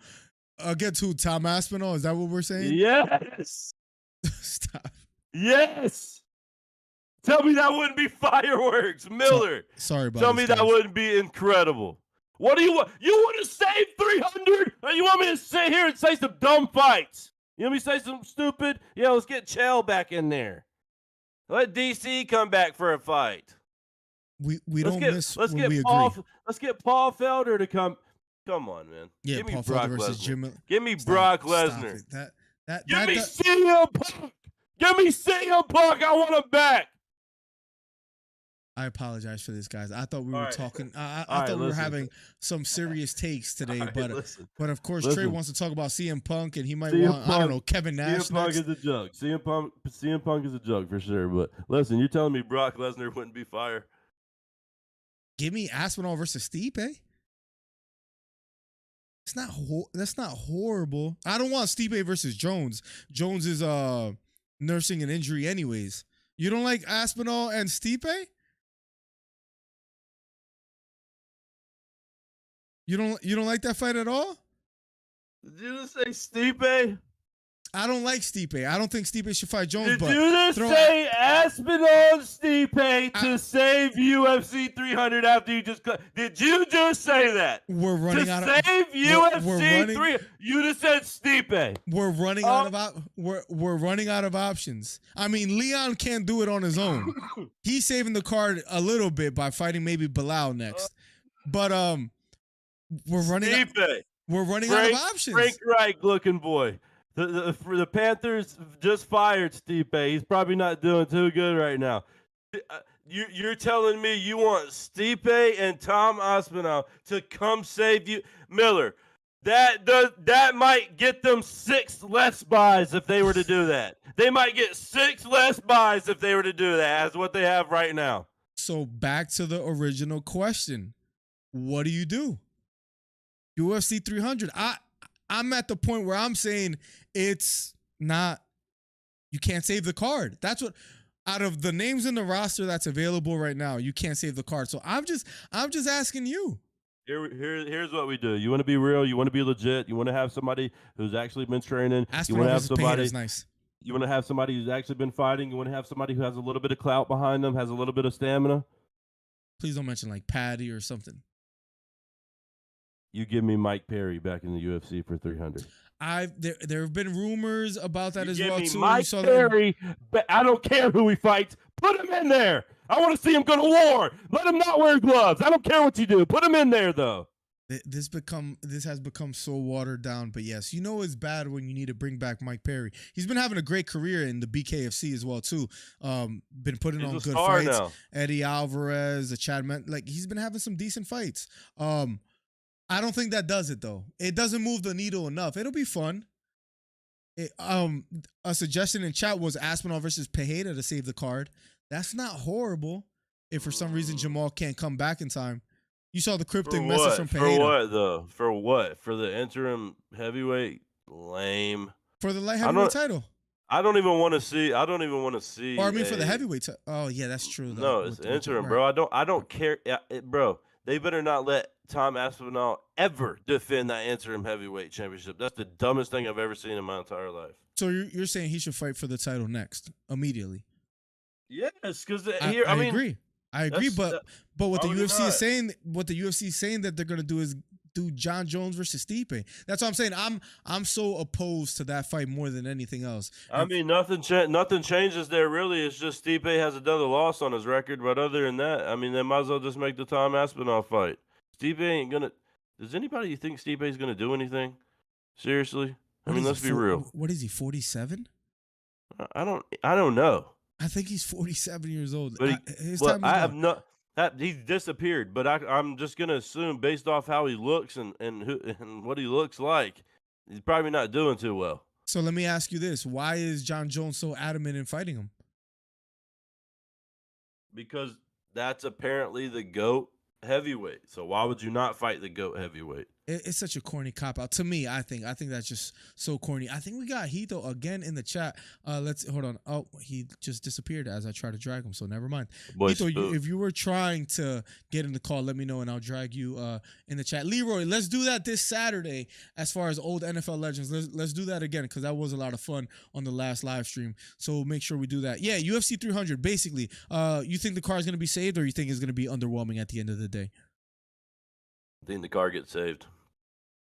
Against who? Tom Aspinall? Is that what we're saying? Yes. Stop. Yes. Tell me that wouldn't be fireworks, Miller. Sorry about Tell this, me that guys. wouldn't be incredible. What do you want? You want to save 300? Or you want me to sit here and say some dumb fights? You want me to say something stupid? Yeah, let's get Chael back in there. Let DC come back for a fight. We don't miss let's when get we agree. Let's get Paul Felder to come. Come on, man. Yeah, Give me Paul Brock Felder versus Lesnar. Jim. Give me Stop- Brock stop Lesnar. it. That Give me that- CM Punk. Give me CM Punk. I want him back. I apologize for this, guys. I thought we All were right. talking. I All right, thought we were listen. having some serious takes today, All right, but listen. of course Trey Listen. wants to talk about CM Punk, and he might CM want I don't Punk- know Kevin Nash CM Punk next. is a joke. CM Punk is a joke for sure. But listen, you're telling me Brock Lesnar wouldn't be fire? Give me Aspinall versus Stipe. It's not. That's not horrible. I don't want Stipe versus Jones. Jones is nursing an injury, anyways. You don't like Aspinall and Stipe? You don't like that fight at all? Did you just say Stipe? I don't like Stipe. I don't think Stipe should fight Jones. Did but you just throw- say Aspinall Stipe to save UFC 300 after you just did you just say that? We're running To out save of UFC 3, you just said Stipe. we're running out of we're running out of options. I mean, Leon can't do it on his own. He's saving the card a little bit by fighting maybe Bilal next. But we're running out, Stipe. we're running out of options. Frank Reich looking boy. The Panthers just fired Stipe. He's probably not doing too good right now. You're telling me you want Stipe and Tom Aspinall to come save you, Miller? That might get them 6 less buys if they were to do that. They might get 6 less buys if they were to do that. That's what they have right now. So back to the original question. What do you do? UFC 300. I'm at the point where I'm saying it's not, you can't save the card. That's what, out of the names in the roster that's available right now, you can't save the card. So I'm just asking you. Here's what we do. You want to be real. You want to be legit. You want to have somebody who's actually been training. You want to have somebody. Nice. You want to have somebody who's actually been fighting. You want to have somebody who has a little bit of clout behind them, has a little bit of stamina. Please don't mention like Patty or something. You give me Mike Perry back in the UFC for 300. There have been rumors about that as well too. Mike Perry, but I don't care who he fights. Put him in there. I want to see him go to war. Let him not wear gloves. I don't care what you do. Put him in there though. This has become so watered down, but yes, you know it's bad when you need to bring back Mike Perry. He's been having a great career in the BKFC as well too. Been putting on good fights. Now. Eddie Alvarez, Chad, like he's been having some decent fights. I don't think that does it though. It doesn't move the needle enough. It'll be fun. A suggestion in chat was Aspinall versus Pereira to save the card. That's not horrible. If for some reason Jamal can't come back in time. You saw the cryptic message from Pereira. For what though? For what? For the interim heavyweight? Lame. For the light heavyweight title. I don't even want to see. Or I mean, for the heavyweight title. Oh yeah, that's true. No, it's interim, bro. I don't care, bro. They better not let Tom Aspinall ever defend that interim heavyweight championship. That's the dumbest thing I've ever seen in my entire life. So you're saying he should fight for the title next, immediately? Yes, because I agree. I agree, but what the UFC is saying, that they're gonna do is do John Jones versus Stipe. That's what I'm saying. I'm so opposed to that fight more than anything else. I mean, nothing changes there really. It's just Stipe has another loss on his record, but other than that, I mean, they might as well just make the Tom Aspinall fight. Stipe ain't gonna. Does anybody think Stipe is gonna do anything? Seriously? I mean, let's be real. What is he? 47? I don't know. I think he's 47 years old. But he's disappeared. But I'm just gonna assume, based off how he looks and what he looks like, he's probably not doing too well. So let me ask you this: why is John Jones so adamant in fighting him? Because that's apparently the GOAT heavyweight. So why would you not fight the GOAT heavyweight? It's such a corny cop out to me. I think that's just so corny. I think we got Hito again in the chat. Let's hold on. Oh, he just disappeared as I try to drag him. So never mind. Hito, if you were trying to get in the call, let me know and I'll drag you in the chat. Leroy, let's do that this Saturday. As far as old NFL legends, let's do that again because that was a lot of fun on the last live stream. So make sure we do that. Yeah, UFC 300. Basically, you think the car is gonna be saved, or you think it's gonna be underwhelming at the end of the day? I think the car gets saved.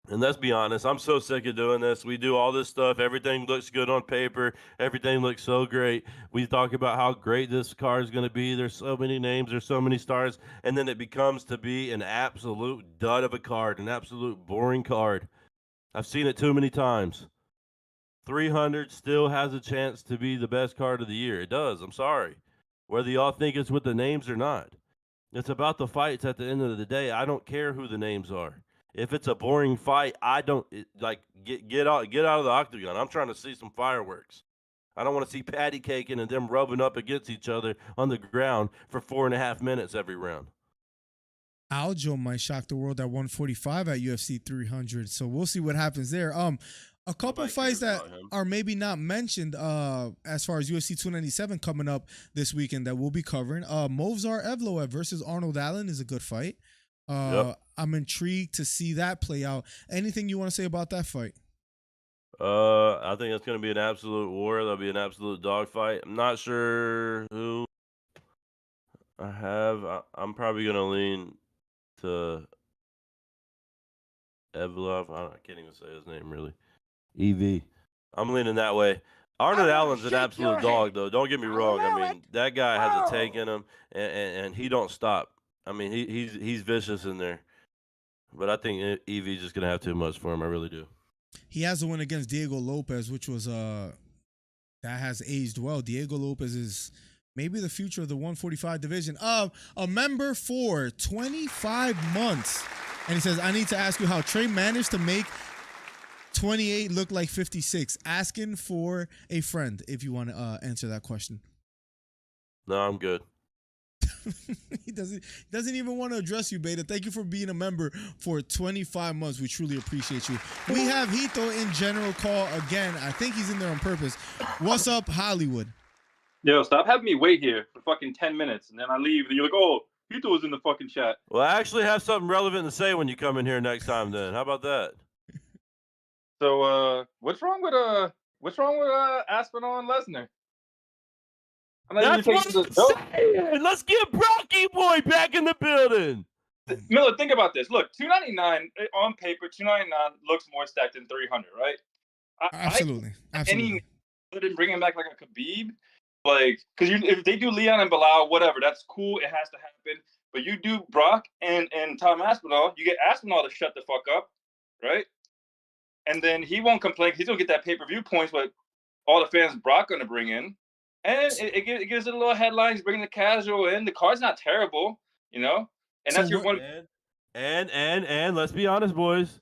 And let's be honest, I'm so sick of doing this. We do all this stuff. Everything looks good on paper. Everything looks so great. We talk about how great this car is going to be. There's so many names. There's so many stars. And then it becomes to be an absolute dud of a card, an absolute boring card. I've seen it too many times. 300 still has a chance to be the best card of the year. It does. I'm sorry. Whether y'all think it's with the names or not. It's about the fights at the end of the day. I don't care who the names are. If it's a boring fight, I don't get out of the octagon. I'm trying to see some fireworks. I don't want to see patty caking and them rubbing up against each other on the ground for 4.5 minutes every round. Aljo might shock the world at 145 at UFC 300. So we'll see what happens there. A couple fights that are maybe not mentioned as far as UFC 297 coming up this weekend that we'll be covering. Movsar Evloev versus Arnold Allen is a good fight. I'm intrigued to see that play out. Anything you want to say about that fight? I think it's going to be an absolute war. There'll be an absolute dogfight. I'm not sure who I have. I'm probably going to lean to Evlov. I can't even say his name really. EV. I'm leaning that way. Arnold Allen's an absolute dog, though. Don't get me wrong. I mean, that guy has a tank in him, and he don't stop. I mean, he's vicious in there. But I think EV's just going to have too much for him. I really do. He has a win against Diego Lopez, which was that has aged well. Diego Lopez is maybe the future of the 145 division. A member for 25 months. And he says, I need to ask you how Trey managed to make 28 look like 56. Asking for a friend if you want to answer that question. No, I'm good. He doesn't even want to address you, Beta. Thank you for being a member for 25 months. We truly appreciate you. We have Hito in general call again. I think he's in there on purpose. What's up, Hollywood? Yo, stop having me wait here for fucking 10 minutes, and then I leave, and you're like, oh, Hito was in the fucking chat. Well, I actually have something relevant to say when you come in here next time. Then, how about that? So, what's wrong with Aspinall and Lesnar? That's what I'm saying. Let's get Brocky Boy back in the building. Miller, think about this. Look, 299 on paper, 299 looks more stacked than 300, right? Absolutely. Any didn't bring him back like a Khabib, like because if they do Leon and Bilal, whatever, that's cool. It has to happen. But you do Brock and Tom Aspinall, you get Aspinall to shut the fuck up, right? And then he won't complain. He's gonna get that pay-per-view points with all the fans Brock gonna bring in. And it gives it a little headlines, bringing the casual in. The card's not terrible, you know? And that's your one. And let's be honest, boys.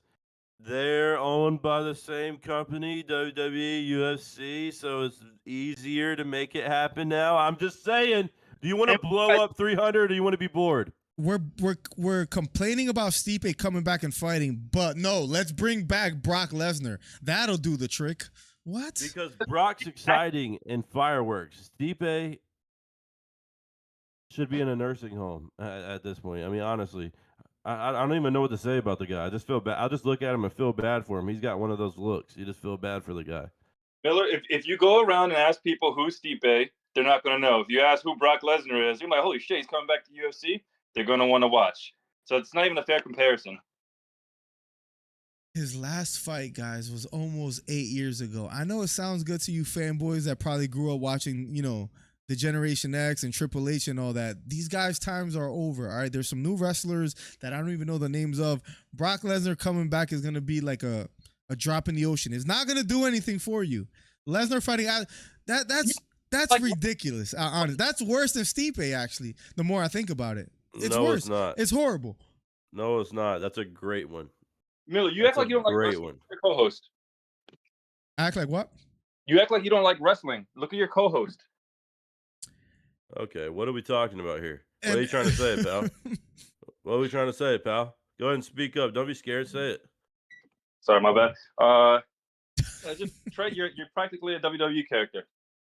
They're owned by the same company, WWE, UFC, so it's easier to make it happen now. I'm just saying, do you want to blow up 300 or do you want to be bored? We're complaining about Stipe coming back and fighting, but no, let's bring back Brock Lesnar. That'll do the trick. What? Because Brock's exciting and fireworks. Stipe should be in a nursing home at this point. I mean, honestly, I don't even know what to say about the guy. I just feel bad. I'll just look at him and feel bad for him. He's got one of those looks. You just feel bad for the guy. Miller, if you go around and ask people who's Stipe, they're not going to know. If you ask who Brock Lesnar is, you're like, holy shit, he's coming back to UFC. They're going to want to watch. So it's not even a fair comparison. His last fight, guys, was almost 8 years ago. I know it sounds good to you fanboys that probably grew up watching, you know, the Generation X and Triple H and all that. These guys' times are over, all right? There's some new wrestlers that I don't even know the names of. Brock Lesnar coming back is going to be like a drop in the ocean. It's not going to do anything for you. Lesnar fighting, that's ridiculous, honestly. That's worse than Stipe, actually, the more I think about it. It's no, worse. It's not. It's horrible. No, it's not. That's a great one. Miller, you act like you don't like wrestling. Look at your co-host. Act like what? You act like you don't like wrestling. Look at your co-host. Okay, what are we talking about here? What are you trying to say, pal? What are we trying to say, pal? Go ahead and speak up. Don't be scared. Say it. Sorry, my bad. Just Trey, you're practically a WWE character.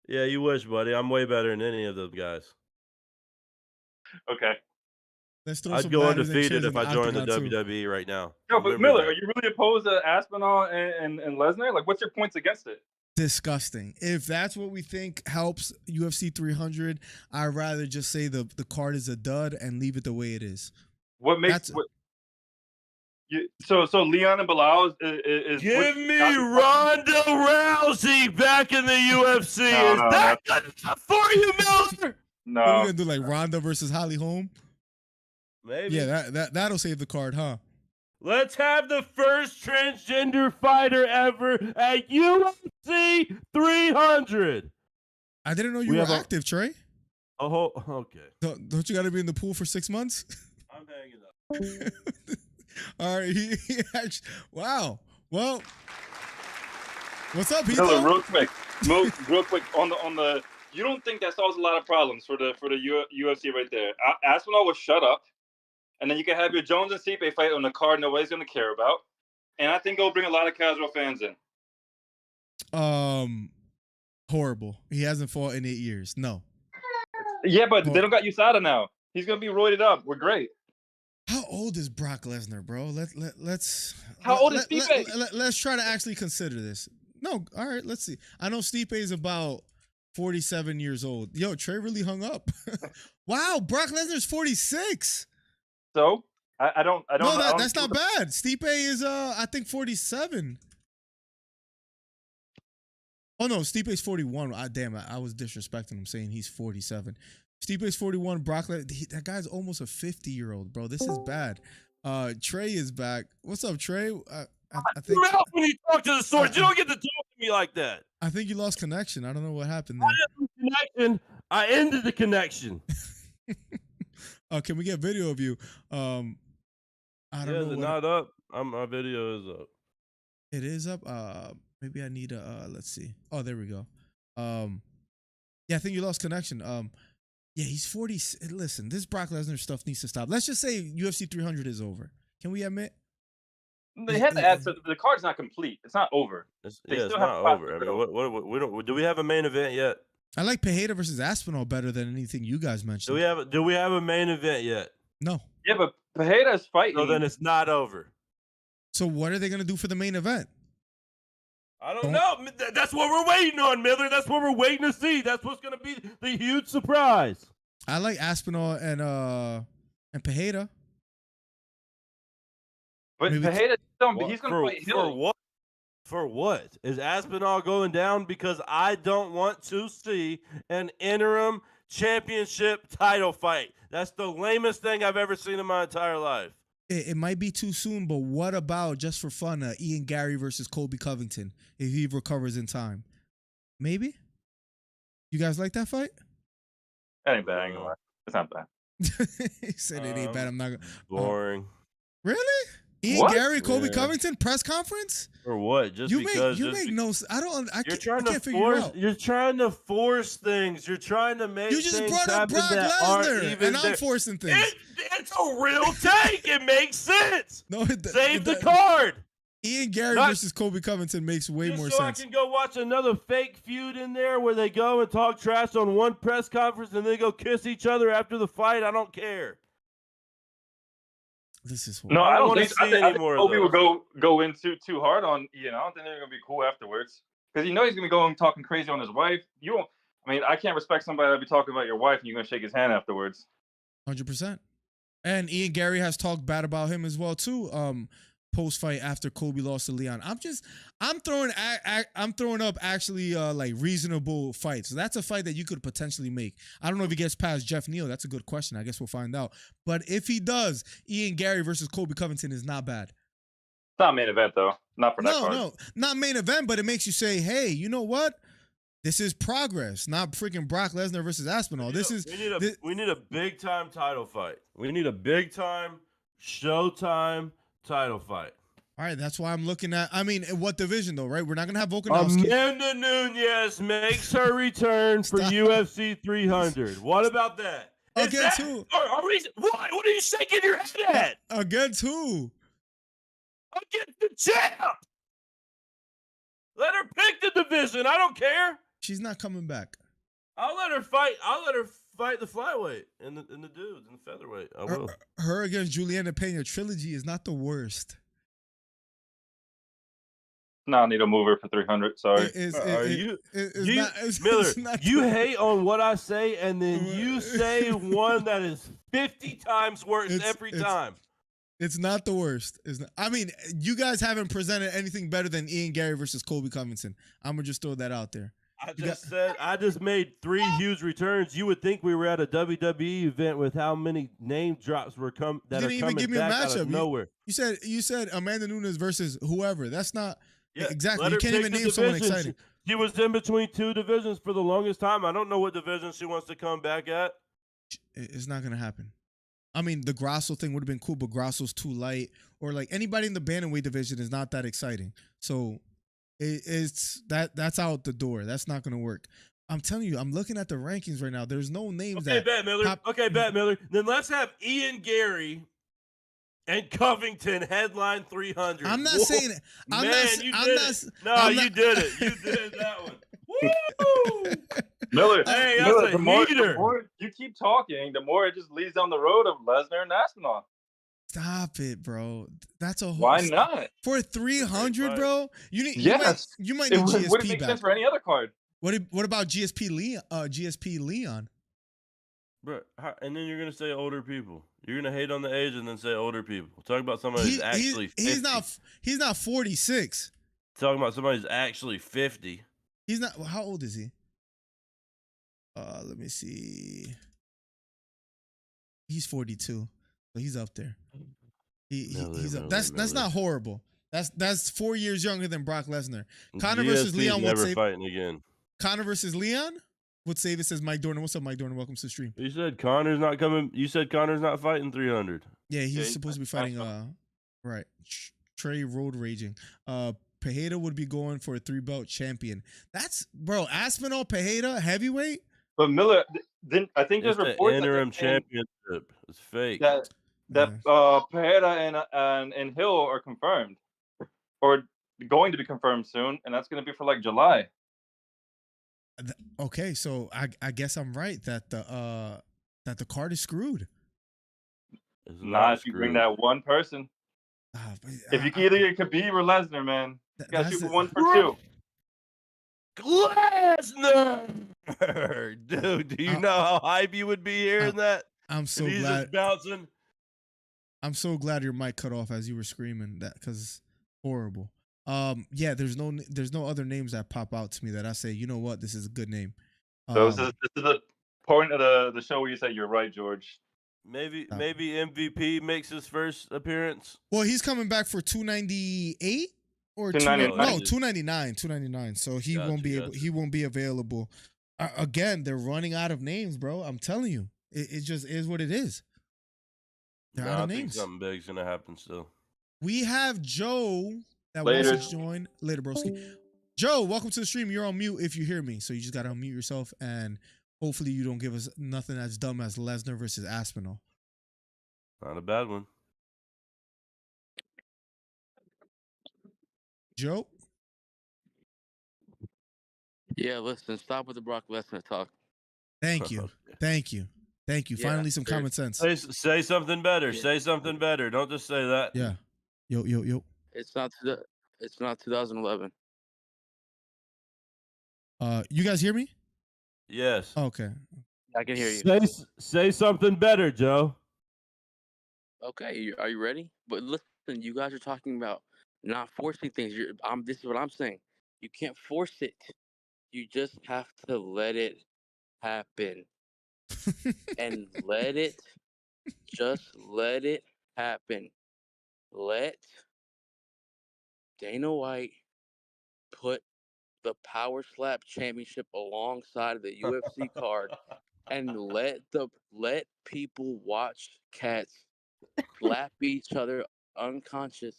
Yeah, you wish, buddy. I'm way better than any of those guys. Okay. I'd go undefeated if I joined the WWE right now. No, but Miller, are you really opposed to Aspinall and Lesnar? Like, what's your points against it? Disgusting. If that's what we think helps UFC 300, I'd rather just say the card is a dud and leave it the way it is. What makes so Leon and Bilal is give me Ronda Rousey back in the UFC. Is that good enough for you, Miller? No. What are we gonna do, like Ronda versus Holly Holm? Maybe. Yeah, that'll save the card, huh? Let's have the first transgender fighter ever at UFC 300. I didn't know you were active, Trey. Oh, okay. Don't you got to be in the pool for 6 months? I'm hanging up. All right. He actually, wow. Well, what's up, Hito? Real quick on the. You don't think that solves a lot of problems for the UFC right there? Aspinall will shut up. And then you can have your Jones and Stipe fight on the card nobody's going to care about. And I think it'll bring a lot of casual fans in. Horrible. He hasn't fought in 8 years. No. Yeah, but they don't got USADA now. He's going to be roided up. We're great. How old is Brock Lesnar, bro? Let's. How old is Stipe? Let's try to actually consider this. No, all right, let's see. I know Stipe is about 47 years old. Yo, Trey really hung up. Wow, Brock Lesnar's 46. So I don't. No, I don't that's not bad. Stipe is I think 47. Oh no, Stipe's 41. Damn, I was disrespecting him saying he's 47. Stipe's 41. Brock Lesnar, that guy's almost a 50-year-old, bro. This is bad. Trey is back. What's up, Trey? I think Mouth when you talk to the source. You don't get to talk to me like that. I think you lost connection. I don't know what happened I there. ended the connection. I ended the connection. Can we get video of you? I don't know. Is it not up? My video is up. It is up. Maybe I need a. Let's see. Oh, there we go. Yeah, I think you lost connection. Yeah, he's 40. Listen, this Brock Lesnar stuff needs to stop. Let's just say UFC 300 is over. Can we admit? They had to add. So the card's not complete. It's not over. It's They still not have five over. I to mean, go. what we don't. Do we have a main event yet? I like Pereira versus Aspinall better than anything you guys mentioned. Do we have a main event yet? No. Yeah, but Pereira's fighting. So then it's not over. So what are they gonna do for the main event? I don't know. That's what we're waiting on, Miller. That's what we're waiting to see. That's what's going to be the huge surprise. I like Aspinall and Pereira. but maybe- Pereira, What? he's going to fight For Hill. what? For what? Is Aspinall going down? Because I don't want to see an interim championship title fight. That's the lamest thing I've ever seen in my entire life. It might be too soon, but what about just for fun, Ian Gary versus Colby Covington if he recovers in time? Maybe. You guys like that fight? That ain't bad. I ain't gonna lie. It's not bad. He said it ain't bad. I'm not gonna. Boring. Really? Ian What? Gary, Colby Yeah. Covington press conference? For what? Just because you make no. I don't. I you're can't, trying I can't to figure force. out. You're trying to force things. You're trying to make. You just things brought up happen Brock that aren't Lesnar, even and I'm there. forcing things. It's a real take. It makes sense. No, Save the card. Ian Gary Not- versus Colby Covington makes way Just more so sense. I can go watch another fake feud in there where they go and talk trash on one press conference and they go kiss each other after the fight. I don't care. This is No, I I don't don't wanna think. see I think any more of Kobe those. will go in too hard on Ian. I don't think they're gonna be cool afterwards because you know he's gonna be going talking crazy on his wife. You won't. I mean, I can't respect somebody that be talking about your wife and you're gonna shake his hand afterwards. 100%. And Ian Gary has talked bad about him as well too. Post fight after Kobe lost to Leon. I'm throwing up actually like reasonable fights. So that's a fight that you could potentially make. I don't know if he gets past Jeff Neal. That's a good question. I guess we'll find out. But if he does, Ian Gary versus Kobe Covington is not bad. It's not main event though. Not for that card. No, not main event, but it makes you say, hey, you know what? This is progress, not freaking Brock Lesnar versus Aspinall. We need a big time title fight. We need a big time Showtime title fight. All right, that's why I'm looking at. I mean, what division though, right? We're not gonna have Volkanovski. Amanda Nunes makes her return for Stop. UFC 300. What about that? Is Against that- who? Are we, what are you shaking your head at? Against who? Against the champ. Let her pick the division. I don't care. She's not coming back. I'll let her fight. I'll let her fight the flyweight and the dudes and the featherweight. I will. Her against Juliana Pena trilogy is not the worst. No, I need a mover for 300. Sorry. Miller, you hate on what I say, and then you say one that is 50 times worse every time. It's not the worst. It's not, I mean, you guys haven't presented anything better than Ian Gary versus Colby Covington. I'm gonna just throw that out there. I just made 3 huge returns. You would think we were at a WWE event with how many name drops were that You didn't are even coming give me a back out matchup. of nowhere. You said Amanda Nunes versus whoever. That's not exactly. let You her can't pick even the name someone division. exciting. She was in between 2 divisions for the longest time. I don't know what division she wants to come back at. It's not gonna happen. I mean, the Grasso thing would have been cool, but Grasso's too light. Or like anybody in the bantamweight division is not that exciting. So that's out the door. That's not gonna work. I'm telling you, I'm looking at the rankings right now. There's no names Okay, that bet Miller. pop- Okay, bet Miller. Then let's have Ian Gary and Covington headline 300. I'm not Whoa. saying I'm Man, not you I'm did not it. No, I'm you not- did it. You did that one. Woo! Miller, Hey, that's Miller, a the more heater. you keep talking, the more it just leads down the road of Lesnar and Aspinall. Stop it, bro. That's a whole. Why not? For 300, fight. bro? You need. Yes. You might It need wouldn't GSP make back. sense for any other card. What about GSP Leon? GSP Leon. Bro, and then you're gonna say older people. You're gonna hate on the age and then say older people. Talk about somebody who's actually 50. He's not 46. Talking about somebody who's actually 50. He's not. How old is he? Let me see. He's 42, so he's up there. He's up. That's not horrible. That's 4 years younger than Brock Lesnar. Conor versus Leon would never save. fighting again. Conor versus Leon would save it. Says Mike Dornan. What's up, Mike Dornan? Welcome to the stream. You said Connor's not coming. You said Connor's not fighting 300. Yeah, he's Yeah, supposed to be fighting. Right. Trey Road Raging. Pereira would be going for a 3-belt champion. That's bro. Aspinall, Pereira, heavyweight. But Miller, then I think It's there's the reports interim that they're saying championship. It's fake. that Pereira and Hill are confirmed, or going to be confirmed soon, and that's going to be for like July. Okay, so I guess I'm right that the card is screwed. It's Not if you bring screwed. that one person. If you can either get Khabib or Lesnar, man, you gotta shoot for 1 for 2. Lesnar, dude, do you know how hype you would be hearing that? I'm so He's glad. just bouncing. I'm so glad your mic cut off as you were screaming that because horrible. Yeah, there's no other names that pop out to me that I say, you know what, this is a good name. So this is the point of the show where you say you're right, George. Maybe MVP makes his first appearance. Well, he's coming back for 298 or 299. 299. So he won't be able. He won't be available. Again, they're running out of names, bro. I'm telling you, it just is what it is. They're out of I think names. something big's gonna happen still. We have Joe that Later. wants to join later, broski. Joe, welcome to the stream. You're on mute if you hear me, so you just gotta unmute yourself, and hopefully you don't give us nothing as dumb as Lesnar versus Aspinall. Not a bad one. Joe, Yeah, listen, stop with the Brock Lesnar talk. thank you. Yeah, Finally, some common seriously. sense. Say something better. Yeah. Say something better. Don't just say that. Yeah. Yo. It's not 2011. You guys hear me? Yes. Okay. I can hear you. Say something better, Joe. Okay, are you ready? But listen, you guys are talking about not forcing things. This is what I'm saying. You can't force it. You just have to let it happen. And just let it happen. Let Dana White put the Power Slap Championship alongside the UFC card and let people watch cats slap each other unconscious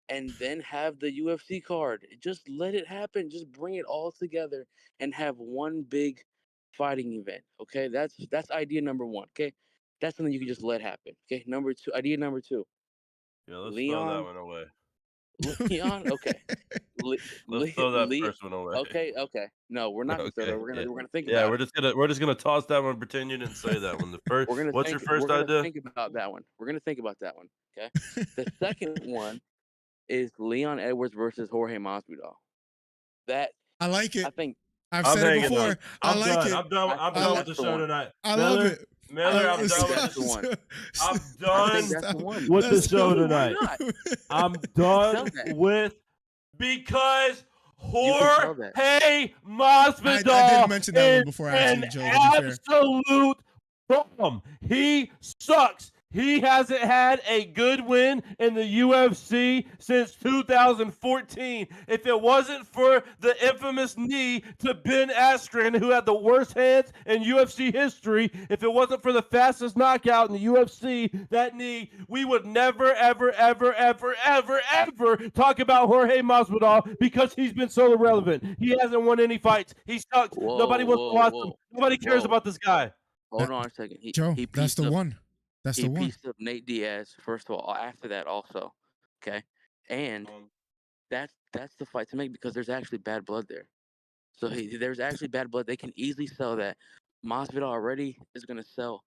and then have the UFC card. Just let it happen. Just bring it all together and have one big fighting event. Okay, that's idea number one. Okay, that's something you can just let happen. Okay, idea number two. Yeah, let's throw Leon, that one away. Leon, okay. Let's throw that first one away. Okay. No, we're not gonna throw that. We're gonna think Yeah, about it. we're just gonna toss that one. Pretend you didn't say that one. The first. What's your first we're gonna idea? think about that one. We're gonna think about that one. Okay. The second one is Leon Edwards versus Jorge Masvidal. That I like it. I think I've I'm said it hanging before. on. I I'm like done. it. I'm done with the show tonight. I love Miller, it. Miller, I'm think done that's the with one. I'm I done think that's the one. with the Let's show go. tonight. Why not? I'm Tell done that. with because can tell that. Jorge Masvidal I didn't mention that one is before, actually, an Joe, to be fair. absolute bum. He sucks. He hasn't had a good win in the UFC since 2014. If it wasn't for the infamous knee to Ben Askren, who had the worst hands in UFC history, if it wasn't for the fastest knockout in the UFC, that knee, we would never, ever, ever, ever, ever, ever talk about Jorge Masvidal because he's been so irrelevant. He hasn't won any fights. He sucks. Nobody wants to watch him. Nobody cares about this guy. Hold on a second. Joe, that's the one. That's He the one. pieced up Nate Diaz first of all. After that, also, okay, and that's the fight to make because there's actually bad blood there. So there's actually bad blood. They can easily sell that. Masvidal already is gonna sell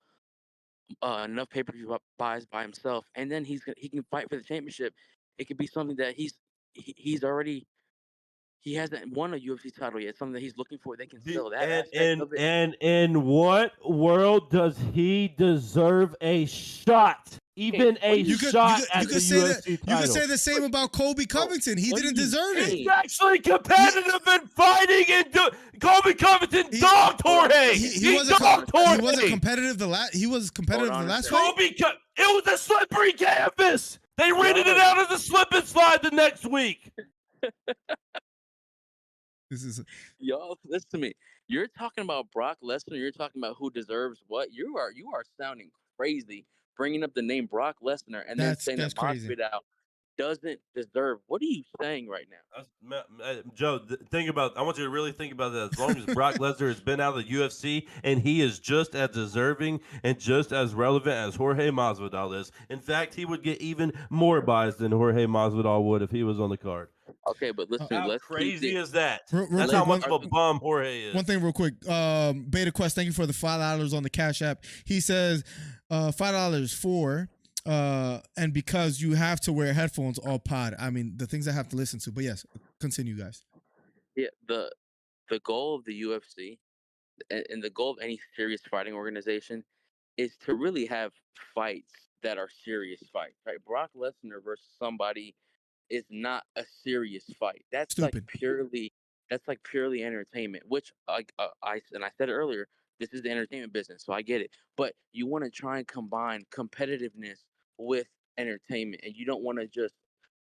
enough pay-per-view buys by himself, and then he can fight for the championship. It could be something that he's already he hasn't won a UFC title yet. Something that he's looking for. They can sell that aspect of it. And in what world does he deserve a shot? Even a You could, shot you at could the say that. UFC You could title. say the same about Colby Covington. He what didn't do you deserve it. say? He's actually competitive and fighting, and Colby Covington dogged Jorge. He wasn't. dogged Jorge. He wasn't competitive the last. He was competitive Hold the on a last second. fight. It was a slippery canvas. They rented it out as a slip and slide the next week. This is Y'all, listen to me. You're talking about Brock Lesnar. You're talking about who deserves what. You are sounding crazy, bringing up the name Brock Lesnar and then That's- saying that's that crazy. Masvidal doesn't deserve. What are you saying right now? Joe, think about. I want you to really think about that. As long as Brock Lesnar has been out of the UFC, and he is just as deserving and just as relevant as Jorge Masvidal is. In fact, he would get even more buys than Jorge Masvidal would if he was on the card. Okay, but listen, How let's crazy keep it. is that? Real That's quick, how much one- of a bum Jorge is. one thing real quick. Beta Quest, thank you for the $5 on the Cash App. He says $5 for and because you have to wear headphones all pod. I mean the things I have to listen to. But yes, continue, guys. Yeah, the goal of the UFC and the goal of any serious fighting organization is to really have fights that are serious fights, right? Brock Lesnar versus somebody is not a serious fight. That's Stupid. like purely entertainment. Which I said it earlier. This is the entertainment business, so I get it. But you want to try and combine competitiveness with entertainment, and you don't want to just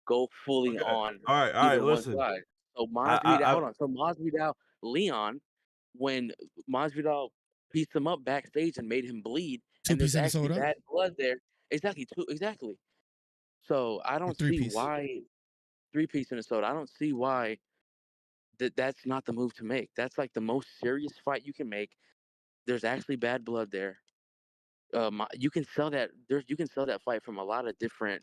go fully Okay. on All right, either one listen. side. So I- Masvidal, hold on. So Masvidal, Leon, when Masvidal pieced him up backstage and made him bleed, and there's Two-piece actually Minnesota? bad blood there. Exactly. So I don't see three-piece? why 3-piece Minnesota. I don't see why that's not the move to make. That's like the most serious fight you can make. There's actually bad blood there. You can sell that. You can sell that fight from a lot of different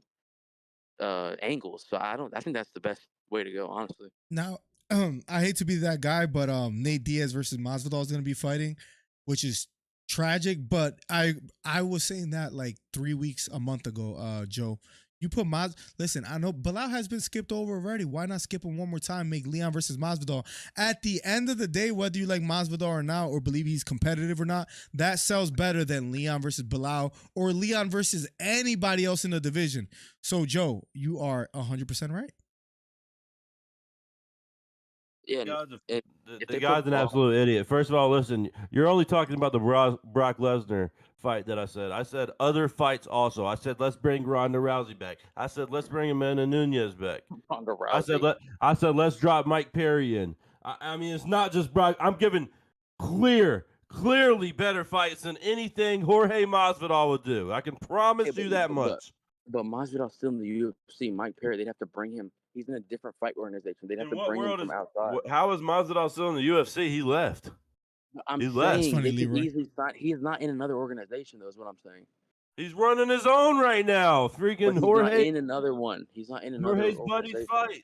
angles. So I think that's the best way to go, honestly. Now, I hate to be that guy, but Nate Diaz versus Masvidal is going to be fighting, which is tragic. But I was saying that like 3 weeks, a month ago, Joe. You put listen, I know Bilal has been skipped over already. Why not skip him one more time? Make Leon versus Masvidal. At the end of the day, whether you like Masvidal or not, or believe he's competitive or not, that sells better than Leon versus Bilal or Leon versus anybody else in the division. So, Joe, you are 100% right. Yeah, The they guy's put an Brock- absolute idiot. First of all, listen, you're only talking about the Brock Lesnar fight that I said. I said other fights also. I said let's bring Ronda Rousey back. I said let's bring Amanda Nunes back. Ronda I said Rousey. let's drop Mike Perry in. I mean, it's not just Brock. I'm giving clearly better fights than anything Jorge Masvidal would do. I can promise Yeah, you that but- much. But Masvidal's still in the UFC. Mike Perry, they'd have to bring him. He's in a different fight organization. They'd have In to what bring him world from is outside. how is Masvidal still in the UFC? He left. I'm he left. saying Funny, they could Leroy. easily sign. He is not in another organization, though. Is what I'm saying. He's running his own right now. But Freaking he's not Jorge. in another one. He's not in another Jorge's buddy's organization. fight.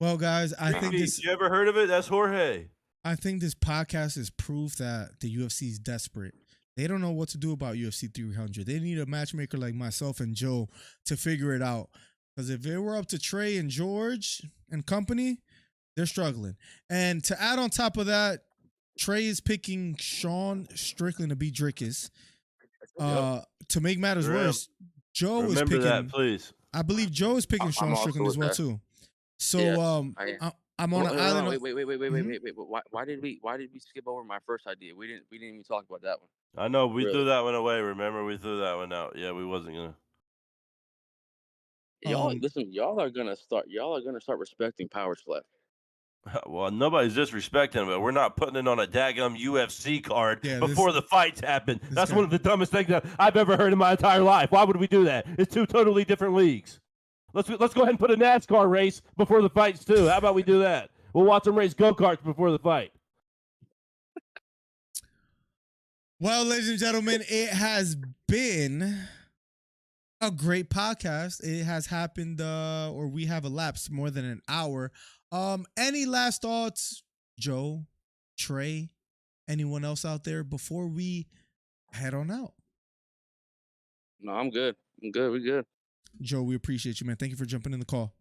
Well, guys, I think Three-piece. this. You ever heard of it? That's Jorge. I think this podcast is proof that the UFC is desperate. They don't know what to do about UFC 300. They need a matchmaker like myself and Joe to figure it out. Because if it were up to Trey and George and company, they're struggling. And to add on top of that, Trey is picking Sean Strickland to beat Drickus. To make matters Remember- worse, Joe is Remember picking. that, please. I believe Joe is picking I'm Sean also Strickland as with well that. too. So Yes, I am. I'm on an island. Wait. Why did we skip over my first idea? We didn't even talk about that one. I know we Really? threw that one away. Remember, we threw that one out. Yeah, we wasn't gonna. Y'all Um, listen. Y'all are gonna start respecting Power Slap. Well, nobody's disrespecting him, but we're not putting it on a daggum UFC card Yeah, before the fights happen. this That's guy- one of the dumbest things that I've ever heard in my entire life. Why would we do that? It's two totally different leagues. Let's go ahead and put a NASCAR race before the fights too. How about we do that? We'll watch them race go-karts before the fight. Well, ladies and gentlemen, it has been a great podcast. It has happened, or we have elapsed more than an hour. Any last thoughts, Joe, Trey, anyone else out there before we head on out. No, I'm good. I'm good. We good. Joe, we appreciate you, man. Thank you for jumping in the call.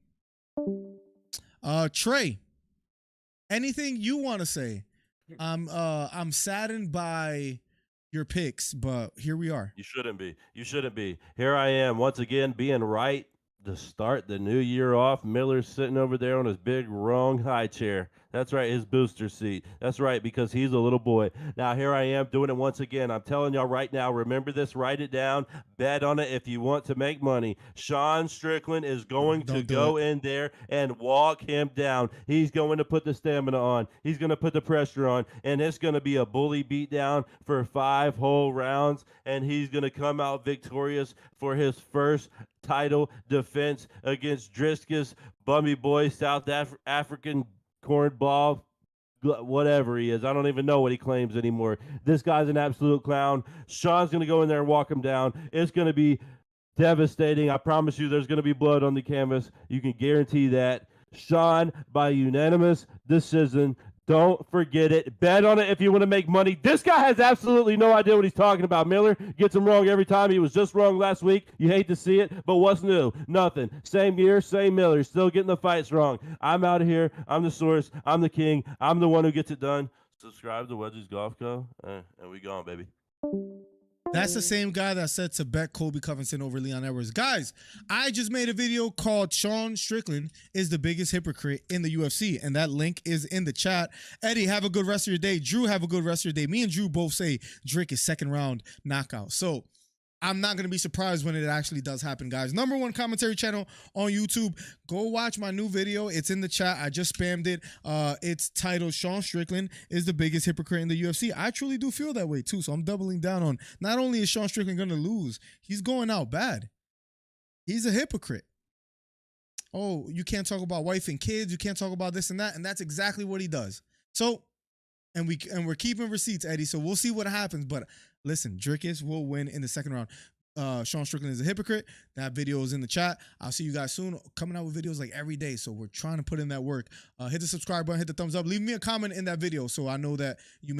Trey, anything you want to say? I'm saddened by your picks, but here we are. You shouldn't be. You shouldn't be. Here I am once again being right to start the new year off. Miller's sitting over there on his big wrong high chair. That's right, his booster seat. That's right, because he's a little boy. Now here I am doing it once again. I'm telling y'all right now, remember this, write it down, bet on it if you want to make money. Sean Strickland is going to go in there and walk him down. He's going to put the stamina on. He's going to put the pressure on, and it's going to be a bully beatdown for 5 whole rounds, and he's going to come out victorious for his first title defense against Driscus, Bummy Boy, South African cornball, whatever he is. I don't even know what he claims anymore. This guy's an absolute clown. Sean's going to go in there and walk him down. It's going to be devastating. I promise you there's going to be blood on the canvas. You can guarantee that. Sean, by unanimous decision. Don't forget it. Bet on it if you want to make money. This guy has absolutely no idea what he's talking about. Miller gets him wrong every time. He was just wrong last week. You hate to see it, but what's new? Nothing. Same year, same Miller. Still getting the fights wrong. I'm out of here. I'm the source. I'm the king. I'm the one who gets it done. Subscribe to Wedges Golf Co. And we gone, baby. That's the same guy that said to bet Colby Covington over Leon Edwards. Guys, I just made a video called Sean Strickland is the biggest hypocrite in the UFC, and that link is in the chat. Eddie, have a good rest of your day. Drew, have a good rest of your day. Me and Drew both say Drake is second round knockout. So I'm not going to be surprised when it actually does happen, guys. #1 commentary channel on YouTube. Go watch my new video. It's in the chat. I just spammed it. It's titled Sean Strickland is the biggest hypocrite in the UFC. I truly do feel that way too. So I'm doubling down on not only is Sean Strickland going to lose, he's going out bad. He's a hypocrite. Oh, you can't talk about wife and kids. You can't talk about this and that. And that's exactly what he does. So, and we're keeping receipts, Eddie. So we'll see what happens. But listen, Dricus will win in the second round. Sean Strickland is a hypocrite. That video is in the chat. I'll see you guys soon. Coming out with videos like every day. So we're trying to put in that work. Hit the subscribe button, hit the thumbs up. Leave me a comment in that video so I know that you